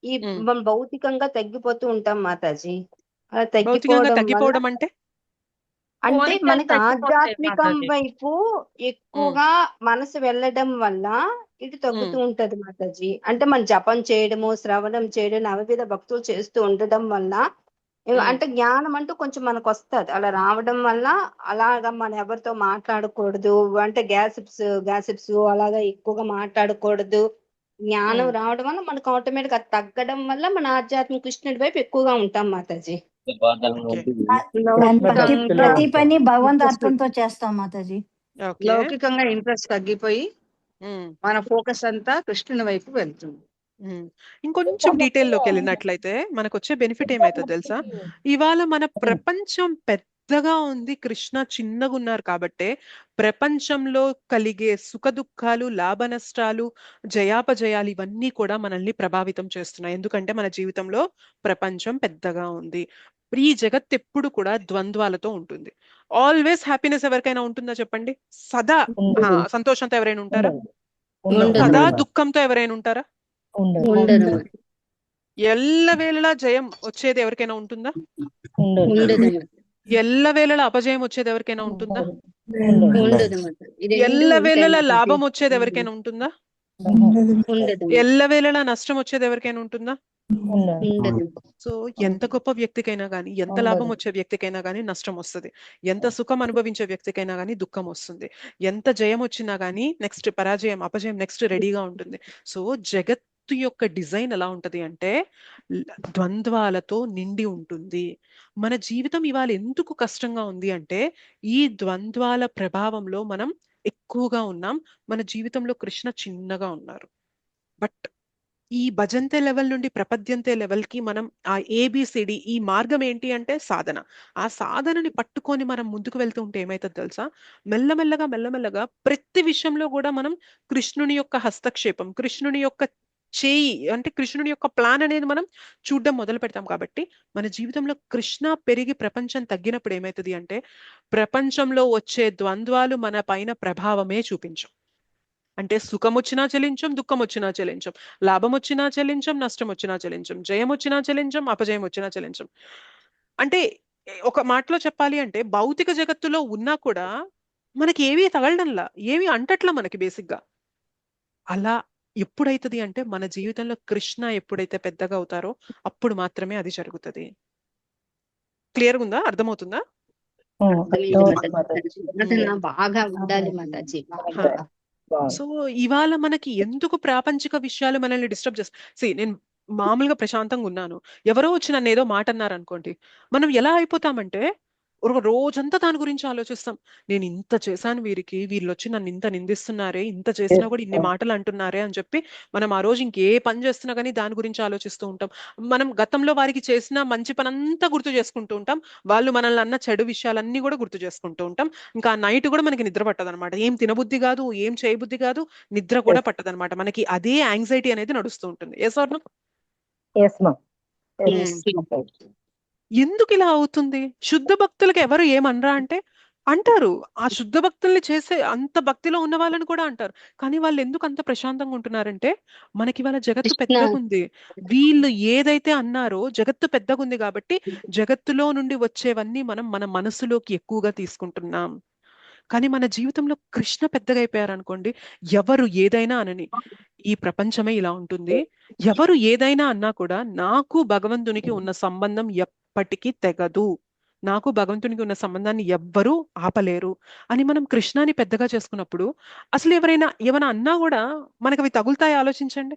ఈ మనం భౌతికంగా తగ్గిపోతూ ఉంటాం మాతాజీ. అలా తగ్గిపోవడం అంటే మనకి ఆధ్యాత్మికం వైపు ఎక్కువగా మనసు వెళ్ళడం వల్ల ఇటు తగ్గుతూ ఉంటది మాతాజీ. అంటే మనం జపం చేయడము, శ్రవణం చేయడం, నవవిధ భక్తులు చేస్తూ ఉండడం వల్ల అంటే జ్ఞానం అంటూ కొంచెం మనకు వస్తది. అలా రావడం వల్ల అలాగా మనం ఎవరితో మాట్లాడకూడదు, అంటే గ్యాసిప్స్ అలాగా ఎక్కువగా మాట్లాడకూడదు. జ్ఞానం రావడం వల్ల మనకు ఆటోమేటిక్ అది తగ్గడం వల్ల మన ఆధ్యాత్మిక కృష్ణుడి వైపు ఎక్కువగా ఉంటాం మాతాజీ. ప్రతి పని భగవంతార్థంతో చేస్తాం మాతాజీ. లౌకికంగా ఇంట్రెస్ట్ తగ్గిపోయి మన ఫోకస్ అంతా కృష్ణుని వైపు వెళ్తుంది. ఇంకొంచెం డీటెయిల్లోకి వెళ్ళినట్లయితే మనకు వచ్చే బెనిఫిట్ ఏమైతుందో తెలుసా? ఇవాళ మన ప్రపంచం పెద్దగా ఉంది, కృష్ణ చిన్నగా ఉన్నారు కాబట్టే ప్రపంచంలో కలిగే సుఖ దుఃఖాలు, లాభ నష్టాలు, జయాపజయాలు ఇవన్నీ కూడా మనల్ని ప్రభావితం చేస్తున్నాయి. ఎందుకంటే మన జీవితంలో ప్రపంచం పెద్దగా ఉంది. ఈ జగత్ ఎప్పుడు కూడా ద్వంద్వాలతో ఉంటుంది. ఆల్వేస్ హ్యాపీనెస్ ఎవరికైనా ఉంటుందా చెప్పండి? సదా సంతోషంతో ఎవరైనా ఉంటారా? సదా దుఃఖంతో ఎవరైనా ఉంటారా? ఎల్లవేళలా జయం వచ్చేది ఎవరికైనా ఉంటుందా? ఎల్లవేళలా అపజయం వచ్చేది ఎవరికైనా ఉంటుందా? ఎల్లవేళలా లాభం వచ్చేది ఎవరికైనా ఉంటుందా? ఎల్లవేళలా నష్టం వచ్చేది ఎవరికైనా ఉంటుందా? సో ఎంత గొప్ప వ్యక్తికైనా గానీ, ఎంత లాభం వచ్చే వ్యక్తికైనా గానీ నష్టం వస్తుంది. ఎంత సుఖం అనుభవించే వ్యక్తికైనా గానీ దుఃఖం వస్తుంది. ఎంత జయం వచ్చినా గానీ నెక్స్ట్ పరాజయం, అపజయం నెక్స్ట్ రెడీగా ఉంటుంది. సో జగత్తు యొక్క డిజైన్ ఎలా ఉంటది అంటే ద్వంద్వాలతో నిండి ఉంటుంది. మన జీవితం ఇవాళ ఎందుకు కష్టంగా ఉంది అంటే ఈ ద్వంద్వాల ప్రభావంలో మనం ఎక్కువగా ఉన్నాం. మన జీవితంలో కృష్ణ చిన్నగా ఉన్నారు. బట్ ఈ భజంతే లెవెల్ నుండి ప్రపద్యంతే లెవెల్ కి మనం ఆ ఏబిసిడి ఈ మార్గం ఏంటి అంటే సాధన. ఆ సాధనని పట్టుకొని మనం ముందుకు వెళ్తూ ఉంటే ఏమైతుంది తెలుసా? మెల్లమెల్లగా ప్రతి విషయంలో కూడా మనం కృష్ణుని యొక్క హస్తక్షేపం, కృష్ణుని యొక్క చేయి, అంటే కృష్ణుని యొక్క ప్లాన్ అనేది మనం చూడడం మొదలు పెడతాం. కాబట్టి మన జీవితంలో కృష్ణ పెరిగి ప్రపంచం తగ్గినప్పుడు ఏమైతుంది అంటే ప్రపంచంలో వచ్చే ద్వంద్వాలు మన పైన ప్రభావమే చూపించం. అంటే సుఖం వచ్చినా చెలించం, దుఃఖం వచ్చినా చెలించం, లాభం వచ్చినా చెలించం, నష్టం వచ్చినా చెలించం, జయం వచ్చినా చెలించం, అపజయం వచ్చినా చెలించం. అంటే ఒక మాటలో చెప్పాలి అంటే భౌతిక జగత్తులో ఉన్నా కూడా మనకి ఏవి తగలడంలా, ఏవి అంటట్లా మనకి బేసిక్గా. అలా ఎప్పుడైతుంది అంటే మన జీవితంలో కృష్ణ ఎప్పుడైతే పెద్దగా అవుతారో అప్పుడు మాత్రమే అది జరుగుతుంది. క్లియర్గా ఉందా? అర్థమవుతుందా? బాగా ఉండాలి మాతాజీ. సో ఇవాళ మనకి ఎందుకు ప్రాపంచిక విషయాలు మనల్ని డిస్టర్బ్ చేస్తాయి? నేను మామూలుగా ప్రశాంతంగా ఉన్నాను, ఎవరో వచ్చి నన్ను ఏదో మాట అన్నారు అనుకోండి, మనం ఎలా అయిపోతామంటే ఒక రోజంతా దాని గురించి ఆలోచిస్తాం. నేను ఇంత చేశాను వీరికి, వీళ్ళు వచ్చి నన్ను ఇంత నిందిస్తున్నారే, ఇంత చేసినా కూడా ఇన్ని మాటలు అంటున్నారే అని చెప్పి మనం ఆ రోజు ఇంకే పని చేస్తున్నా కానీ దాని గురించి ఆలోచిస్తూ ఉంటాం. మనం గతంలో వారికి చేసిన మంచి పని అంతా గుర్తు చేసుకుంటూ ఉంటాం, వాళ్ళు మనల్ని అన్న చెడు విషయాలన్నీ కూడా గుర్తు చేసుకుంటూ ఉంటాం. ఇంకా ఆ నైట్ కూడా మనకి నిద్ర పట్టదనమాట. ఏం తినబుద్ధి కాదు, ఏం చేయబుద్ధి కాదు, నిద్ర కూడా పట్టదనమాట. మనకి అదే యాంగ్జైటీ అనేది నడుస్తూ ఉంటుంది. ఎందుకు ఇలా అవుతుంది? శుద్ధ భక్తులకు ఎవరు ఏమనరా అంటే అంటారు. ఆ శుద్ధ భక్తుల్ని చేసే అంత భక్తిలో ఉన్న వాళ్ళని కూడా అంటారు. కానీ వాళ్ళు ఎందుకు అంత ప్రశాంతంగా ఉంటున్నారంటే మనకి వాళ్ళ జగత్తు పెద్దగా ఉంది. వీళ్ళు ఏదైతే అన్నారో జగత్తు పెద్దగా ఉంది కాబట్టి జగత్తులో నుండి వచ్చేవన్నీ మనం మన మనసులోకి ఎక్కువగా తీసుకుంటున్నాం. కానీ మన జీవితంలో కృష్ణ పెద్దగా అయిపోయారు అనుకోండి, ఎవరు ఏదైనా అనని, ఈ ప్రపంచమే ఇలా ఉంటుంది. ఎవరు ఏదైనా అన్నా కూడా నాకు భగవంతునికి ఉన్న సంబంధం ఎప్పటికీ తెగదు, నాకు భగవంతునికి ఉన్న సంబంధాన్ని ఎవ్వరూ ఆపలేరు అని మనం కృష్ణాని పెద్దగా చేసుకున్నప్పుడు అసలు ఎవరైనా ఏమైనా అన్నా కూడా మనకు అవి తగులుతాయి. ఆలోచించండి.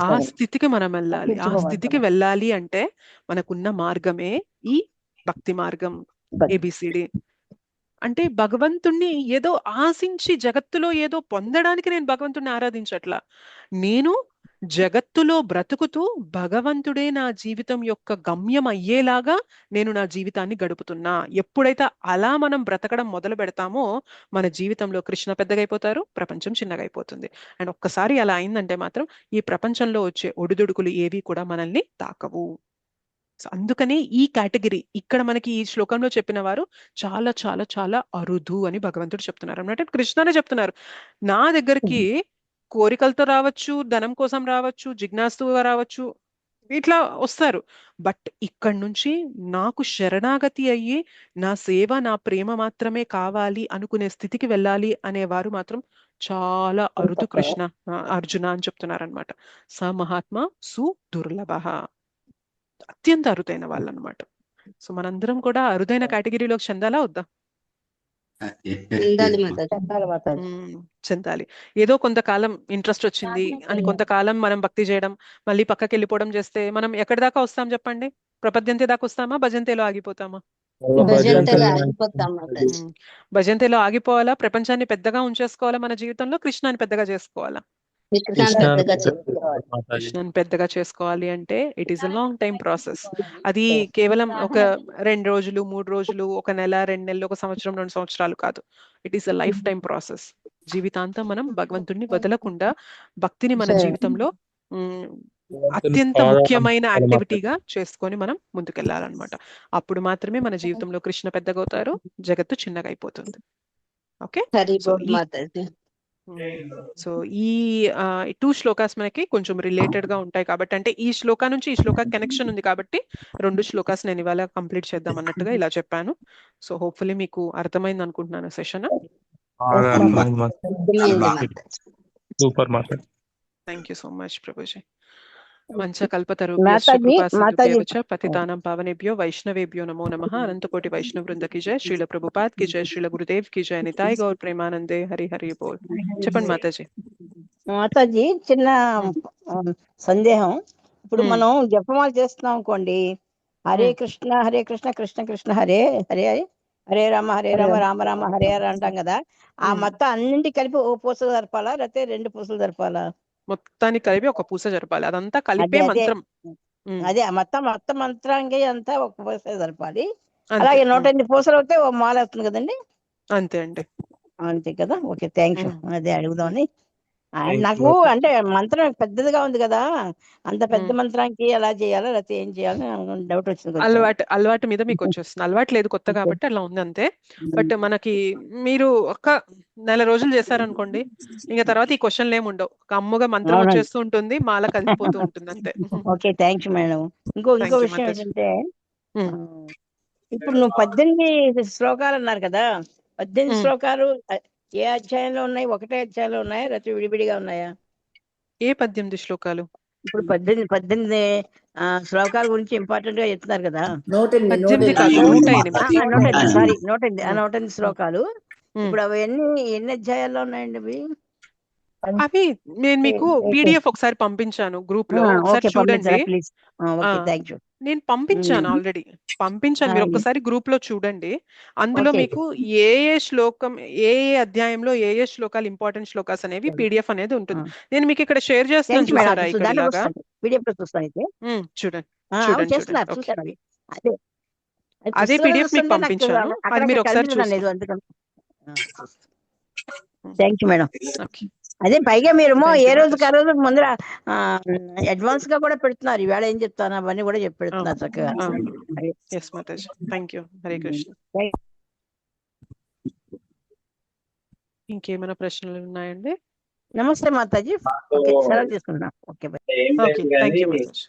ఆ స్థితికి మనం వెళ్ళాలి. ఆ స్థితికి వెళ్ళాలి అంటే మనకున్న మార్గమే ఈ భక్తి మార్గం, ఏబిసిడి. అంటే భగవంతుణ్ణి ఏదో ఆశించి జగత్తులో ఏదో పొందడానికి నేను భగవంతుణ్ణి ఆరాధించట్లా. నేను జగత్తులో బ్రతుకుతూ భగవంతుడే నా జీవితం యొక్క గమ్యం అయ్యేలాగా నేను నా జీవితాన్ని గడుపుతున్నా. ఎప్పుడైతే అలా మనం బ్రతకడం మొదలు పెడతామో మన జీవితంలో కృష్ణ పెద్దగా అయిపోతారు, ప్రపంచం చిన్నగా అయిపోతుంది. అండ్ ఒక్కసారి అలా అయిందంటే మాత్రం ఈ ప్రపంచంలో వచ్చే ఒడిదుడుకులు ఏవి కూడా మనల్ని తాకవు. అందుకనే ఈ కేటగిరీ ఇక్కడ మనకి ఈ శ్లోకంలో చెప్పిన వారు చాలా చాలా చాలా అరుదు అని భగవంతుడు చెప్తున్నారు అన్నమాట. కృష్ణనే చెప్తున్నారు, నా దగ్గరికి కోరికలతో రావచ్చు, ధనం కోసం రావచ్చు, జిజ్ఞాసుగా రావచ్చు, ఇట్లా వస్తారు. బట్ ఇక్కడి నుంచి నాకు శరణాగతి అయ్యి నా సేవ నా ప్రేమ మాత్రమే కావాలి అనుకునే స్థితికి వెళ్ళాలి అనేవారు మాత్రం చాలా అరుదు కృష్ణ అర్జున అని చెప్తున్నారనమాట. స మహాత్మ సుదుర్లభ, అత్యంత అరుదైన వాళ్ళు అనమాట. సో మనందరం కూడా అరుదైన కేటగిరీలోకి చెందాలా వద్దా? చెందాలి. ఏదో కొంతకాలం ఇంట్రెస్ట్ వచ్చింది అని కొంతకాలం మనం భక్తి చేయడం, మళ్ళీ పక్కకి వెళ్ళిపోవడం చేస్తే మనం ఎక్కడి దాకా వస్తాం చెప్పండి? ప్రపద్యంతే దాకా వస్తామా, భజంతేలో ఆగిపోతామా? భజంతేలో ఆగిపోవాలా? ప్రపంచాన్ని పెద్దగా ఉంచేసుకోవాలా? మన జీవితంలో కృష్ణాన్ని పెద్దగా చేసుకోవాలా? కృష్ణాన్ని పెద్దగా చేసుకోవాలి అంటే it is a long time process. అది కేవలం ఒక 2 రోజులు 3 రోజులు, ఒక నెల 2 నెలలు, ఒక సంవత్సరం 2 సంవత్సరాలు కాదు. It is a life time process. జీవితాంతం మనం భగవంతుడిని వదలకుండా భక్తిని మన జీవితంలో అత్యంత ముఖ్యమైన యాక్టివిటీగా చేసుకొని మనం ముందుకెళ్ళాలన్నమాట. అప్పుడు మాత్రమే మన జీవితంలో కృష్ణ పెద్దగా అవుతారు, జగత్తు చిన్నగా అయిపోతుంది. ఓకే, సో ఈ 2 శ్లోకాస్ మనకి కొంచెం రిలేటెడ్ గా ఉంటాయి కాబట్టి, అంటే ఈ శ్లోకా నుంచి ఈ శ్లోకా కనెక్షన్ ఉంది కాబట్టి 2 శ్లోకాస్ నేను ఇవాళ కంప్లీట్ చేద్దాం అన్నట్టుగా ఇలా చెప్పాను. సో హోప్ఫుల్లీ మీకు అర్థమైంది అనుకుంటున్నాను session. Thank you so much Prabhuji. వంచకల్పతరుభ్యశ్చ పతితానాం పావనేభ్యో వైష్ణవేభ్యో నమో నమః. అనంతకోటి వైష్ణవ వృంద की जय, శ్రీల ప్రభుపాద్ की जय, శ్రీల గురుదేవ్ की जय, నితాయ్ గౌర్ ప్రేమానందే, హరి హరి బోల్. చెప్పండి మాతాజీ. మాతాజీ, చిన్న సందేహం. ఇప్పుడు మనం జపమాల చేస్తున్నాం అనుకోండి, హరే కృష్ణ కృష్ణ కృష్ణ హరే హరే హరే రామ రామ రామ హరే హరే అంటాం కదా. ఆ మొత్తం అన్నింటి కలిపి ఓ పూస జరపాలా, లేకపోతే 2 పూసలు జరపాలా? మొత్తానికి కలిపి ఒక పూస జరపాలి. అదంతా కలిపే మంత్రం. అదే మొత్తం మంత్రాంగి అంతా ఒక పూస జరపాలి. అలాగే 108 పూసలు అయితే ఓ మాల అవుతుంది కదండి. అంతే అండి. అంతే కదా. Okay, thank you. అదే అడుగుదామని. నాకు అంటే మంత్రం పెద్దదిగా ఉంది కదా, అంత పెద్ద మంత్రానికి ఎలా చేయాలో లేకపోతే ఏం చేయాలో డౌట్ వచ్చింది. అలవాటు మీద మీకు వచ్చేస్తుంది. అలవాటు లేదు, కొత్త కాబట్టి అలా ఉంది అంతే. బట్ మనకి మీరు ఒక్క నెల రోజులు చేశారనుకోండి, ఇంకా తర్వాత ఈ క్వశ్చన్లు ఏమి ఉండవు. అమ్ముగా మంత్రం వచ్చేస్తూ ఉంటుంది, మాల కలిసిపోతూ ఉంటుంది అంతే. Okay, thank you madam. ఇంకో విషయం ఏంటంటే, ఇప్పుడు నువ్వు 18 శ్లోకాలు అన్నారు కదా, 18 శ్లోకాలు ఏ అధ్యాయంలో ఉన్నాయి? ఒకటే అధ్యాయంలో ఉన్నాయా లేకపోతే విడివిడిగా ఉన్నాయా? ఏ 18 శ్లోకాలు? ఇప్పుడు 18 శ్లోకాల గురించి ఇంపార్టెంట్ గా చెప్తున్నారు కదా. 108 శ్లోకాలు. ఇప్పుడు అవి ఎన్ని అధ్యాయాల్లో ఉన్నాయండి అవి? అవి నేను మీకు PDF ఒకసారి పంపించాను గ్రూప్ లో, ఒకసారి చూడండి. నేను పంపించాను, ఆల్రెడీ పంపించాను. మీరు ఒక్కసారి గ్రూప్ లో చూడండి. అందులో మీకు ఏ శ్లోకం, ఏ అధ్యాయంలో ఏ శ్లోకాలు ఇంపార్టెంట్ శ్లోకాస్ అనేవి PDF అనేది ఉంటుంది. నేను మీకు ఇక్కడ షేర్ చేస్తాను, చూసారా? ఇక్కడ చూడండి. అదే PDF మీకు పంపించాను, అది మీరు ఒకసారి చూడండి. Thank you madam. అదే పైగా మీరు ఏ రోజుకి ఆ రోజు ముందర అడ్వాన్స్ గా కూడా పెడుతున్నారు. ఈవేళ ఏం చెప్తాను అవన్నీ కూడా చెప్పి పెడుతున్నారు చక్కగా. Thank you. హరే కృష్ణ. ఇంకేమైనా ప్రశ్నలు ఉన్నాయండి? నమస్తే మాతాజీ. సెలవు తీసుకున్నా. ఓకే, థ్యాంక్ యూ మాతాజీ.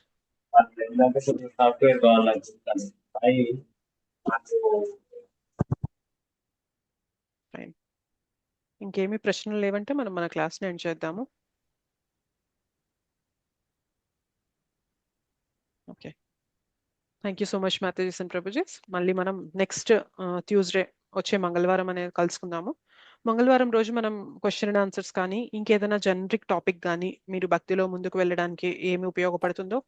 ఇంకేమీ ప్రశ్నలు లేవంటే మనం మన క్లాస్ని ఎండ్ చేద్దాము. Okay, thank you so much మాతాజీస్ అండ్ ప్రభుజీస్. మళ్ళీ మనం నెక్స్ట్ ట్యూస్డే వచ్చే మంగళవారం అనేది కలుసుకుందాము. మంగళవారం రోజు మనం క్వశ్చన్ అండ్ ఆన్సర్స్ కానీ ఇంకేదైనా జనరిక్ టాపిక్ కానీ మీరు భక్తిలో ముందుకు వెళ్ళడానికి ఏమి ఉపయోగపడుతుందో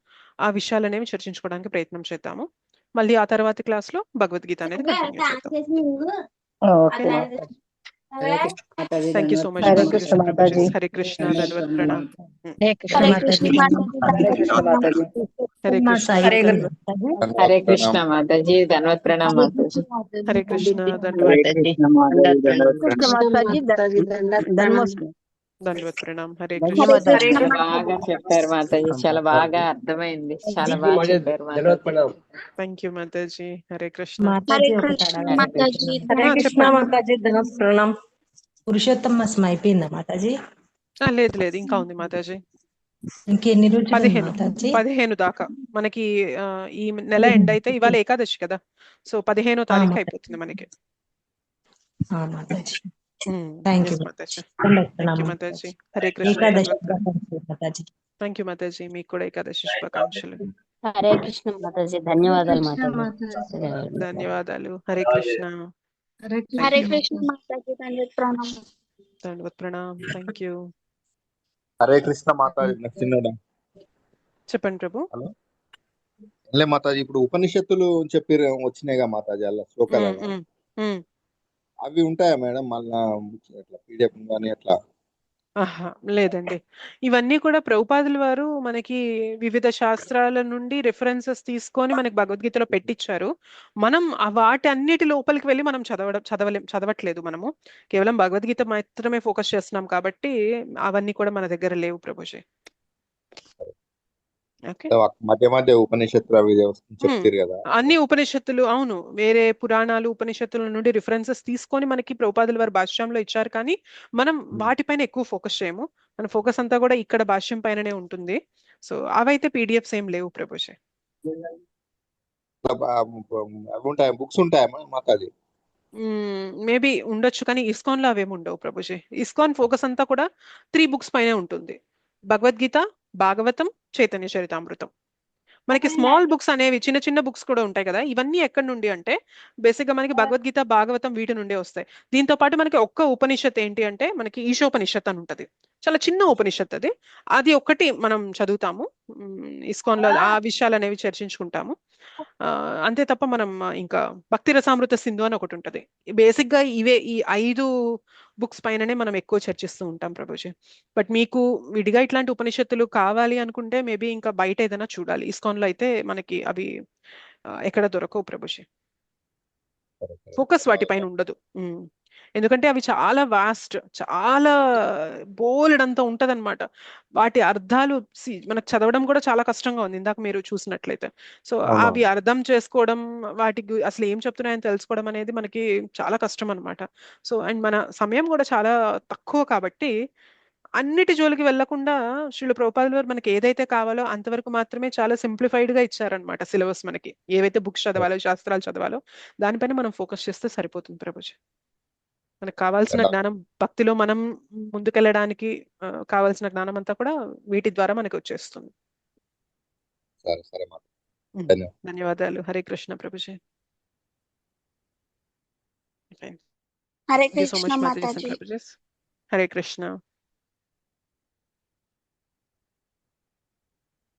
ఆ విషయాలు అనేవి చర్చించుకోవడానికి ప్రయత్నం చేద్దాము. మళ్ళీ ఆ తర్వాతి క్లాస్లో భగవద్గీత అనేది కంటిన్యూ చేద్దాం. Thank you so much. Hare Krishna Mataji. Hare Krishna. Dandavat pranam. Hare Krishna Mataji. Hare Krishna. Hare Krishna Mataji. Dandavat pranam Mataji. Hare Krishna. Dandavat pranam. Hare Krishna. బాగా చెప్పారు మాతాజీ, చాలా బాగా అర్థమైంది, చాలా బాగా చెప్పారు Mataji. Thank you Mataji. Hare Krishna. Hare Krishna Mataji. Hare Krishna Mataji. Dandavat pranam. Purushottama అయిపోయిందా మాతాజీ? లేదు ఇంకా ఉంది మాతాజీ. ఇంకెన్ని రోజులు 15 మాతాజీ? 15 దాకా మనకి ఈ నెల ఎండ్ అయితే ఇవాళ ఏకాదశి కదా, సో 15వ తారీఖు అయిపోతుంది మనకి. Mataji thank you Yes, Mataji. Thank you మాతాజీ. హరే కృష్ణ. ఏకాదశి ధన్యవాదాలు. శుభాకాంక్షలు మాతాజీ. థ్యాంక్ యూ మాతాజీ, మీకు కూడా ఏకాదశి శుభాకాంక్షలు. హరే కృష్ణ మాతాజీ, ధన్యవాదాలు మాతాజీ. ధన్యవాదాలు. హరే కృష్ణ. హరే కృష్ణ మాతాజీ, ప్రణామం. దండవత్ ప్రణామ్. Thank you. హరే కృష్ణ మాతాజీ. నెక్స్ట్ చిన్నడా చెప్పండి ప్రభు. హలో మాతాజీ, ఇప్పుడు ఉపనిషత్తులు చెప్పి వచ్చినాయిగా మాతాజీ అలా శ్లోకాలు అవి ఉంటాయా మేడం మళ్ళా ఎట్లా పీడిఎఫ్ కానీ ఎట్లా? ఆహా, లేదండి. ఇవన్నీ కూడా ప్రభుపాదుల వారు మనకి వివిధ శాస్త్రాల నుండి రిఫరెన్సెస్ తీసుకొని మనకి భగవద్గీతలో పెట్టించారు. మనం వాటి అన్నిటి లోపలికి వెళ్ళి మనం చదవట్లేదు. మనము కేవలం భగవద్గీత మాత్రమే ఫోకస్ చేస్తున్నాం కాబట్టి అవన్నీ కూడా మన దగ్గర లేవు ప్రభుజీ. ఓకే, మధ్య మధ్య ఉపనిషత్తులు అవి చెప్తారు కదా. అన్ని ఉపనిషత్తులు, అవును, వేరే పురాణాలు ఉపనిషత్తుల నుండి రిఫరెన్సెస్ తీసుకొని మనకి ప్రభుపాదుల వారి భాష్యంలో ఇచ్చారు, కానీ మనం వాటిపైన ఎక్కువ ఫోకస్ చేయము. మన ఫోకస్ అంతా కూడా ఇక్కడ భాష్యం పైననే ఉంటుంది. సో అవైతే పీడిఎఫ్స్ ఏం లేవు ప్రభుజీ. అవి ఉంటాయా, బుక్స్ ఉంటాయా మాతాజీ? మేబీ ఉండొచ్చు, కానీ ఇస్కాన్ లో అవేమి ఉండవు ప్రభుజీ. ఇస్కాన్ ఫోకస్ అంతా కూడా 3 బుక్స్ పైనే ఉంటుంది: భగవద్గీత, భాగవతం, చైతన్య చరితామృతం. మనకి స్మాల్ బుక్స్ అనేవి చిన్న చిన్న బుక్స్ కూడా ఉంటాయి కదా, ఇవన్నీ ఎక్కడి నుండి అంటే బేసిక్ గా మనకి భగవద్గీత, భాగవతం వీటి నుండే వస్తాయి. దీంతో పాటు మనకి ఒక్క ఉపనిషత్ ఏంటి అంటే మనకి ఈశోపనిషత్ అని ఉంటది, చాలా చిన్న ఉపనిషత్ అది ఒక్కటి మనం చదువుతాము. ఇస్కాన్ లో ఆ విషయాలు అనేవి చర్చించుకుంటాము. అంతే తప్ప మనం ఇంకా భక్తి రసామృత సింధు అని ఒకటి ఉంటది. బేసిక్ గా ఈ 5 బుక్స్ పైననే మనం ఎక్కువ చర్చిస్తూ ఉంటాం ప్రభుజీ. బట్ మీకు విడిగా ఇట్లాంటి ఉపనిషత్తులు కావాలి అనుకుంటే మేబీ ఇంకా బయట ఏదైనా చూడాలి. ఇస్కాన్ లో అయితే మనకి అవి ఎక్కడ దొరకవు ప్రభుజీ. ఫోకస్ వాటిపైన ఉండదు. ఎందుకంటే అవి చాలా వాస్ట్, చాలా బోలెడంతా ఉంటదన్నమాట. వాటి అర్థాలు మనకు చదవడం కూడా చాలా కష్టంగా ఉంది, ఇందాక మీరు చూసినట్లయితే. సో అవి అర్థం చేసుకోవడం, వాటికి అసలు ఏం చెప్తున్నాయని తెలుసుకోవడం అనేది మనకి చాలా కష్టం అన్నమాట. సో అండ్ మన సమయం కూడా చాలా తక్కువ కాబట్టి అన్నిటి జోలికి వెళ్లకుండా శ్రీల ప్రభుపాదుల వారు మనకి ఏదైతే కావాలో అంతవరకు మాత్రమే చాలా సింప్లిఫైడ్ గా ఇచ్చారనమాట సిలబస్. మనకి ఏవైతే బుక్స్ చదవాలో, శాస్త్రాలు చదవాలో దానిపైన మనం ఫోకస్ చేస్తే సరిపోతుంది ప్రభుజీ. మనకు కావాల్సిన జ్ఞానం, భక్తిలో మనం ముందుకెళ్ళడానికి కావాల్సిన జ్ఞానం అంతా కూడా వీటి ద్వారా మనకి వచ్చేస్తుంది. ధన్యవాదాలు. హరే కృష్ణ ప్రభుజీ. హరే కృష్ణ మాతాజీ. హరే కృష్ణ.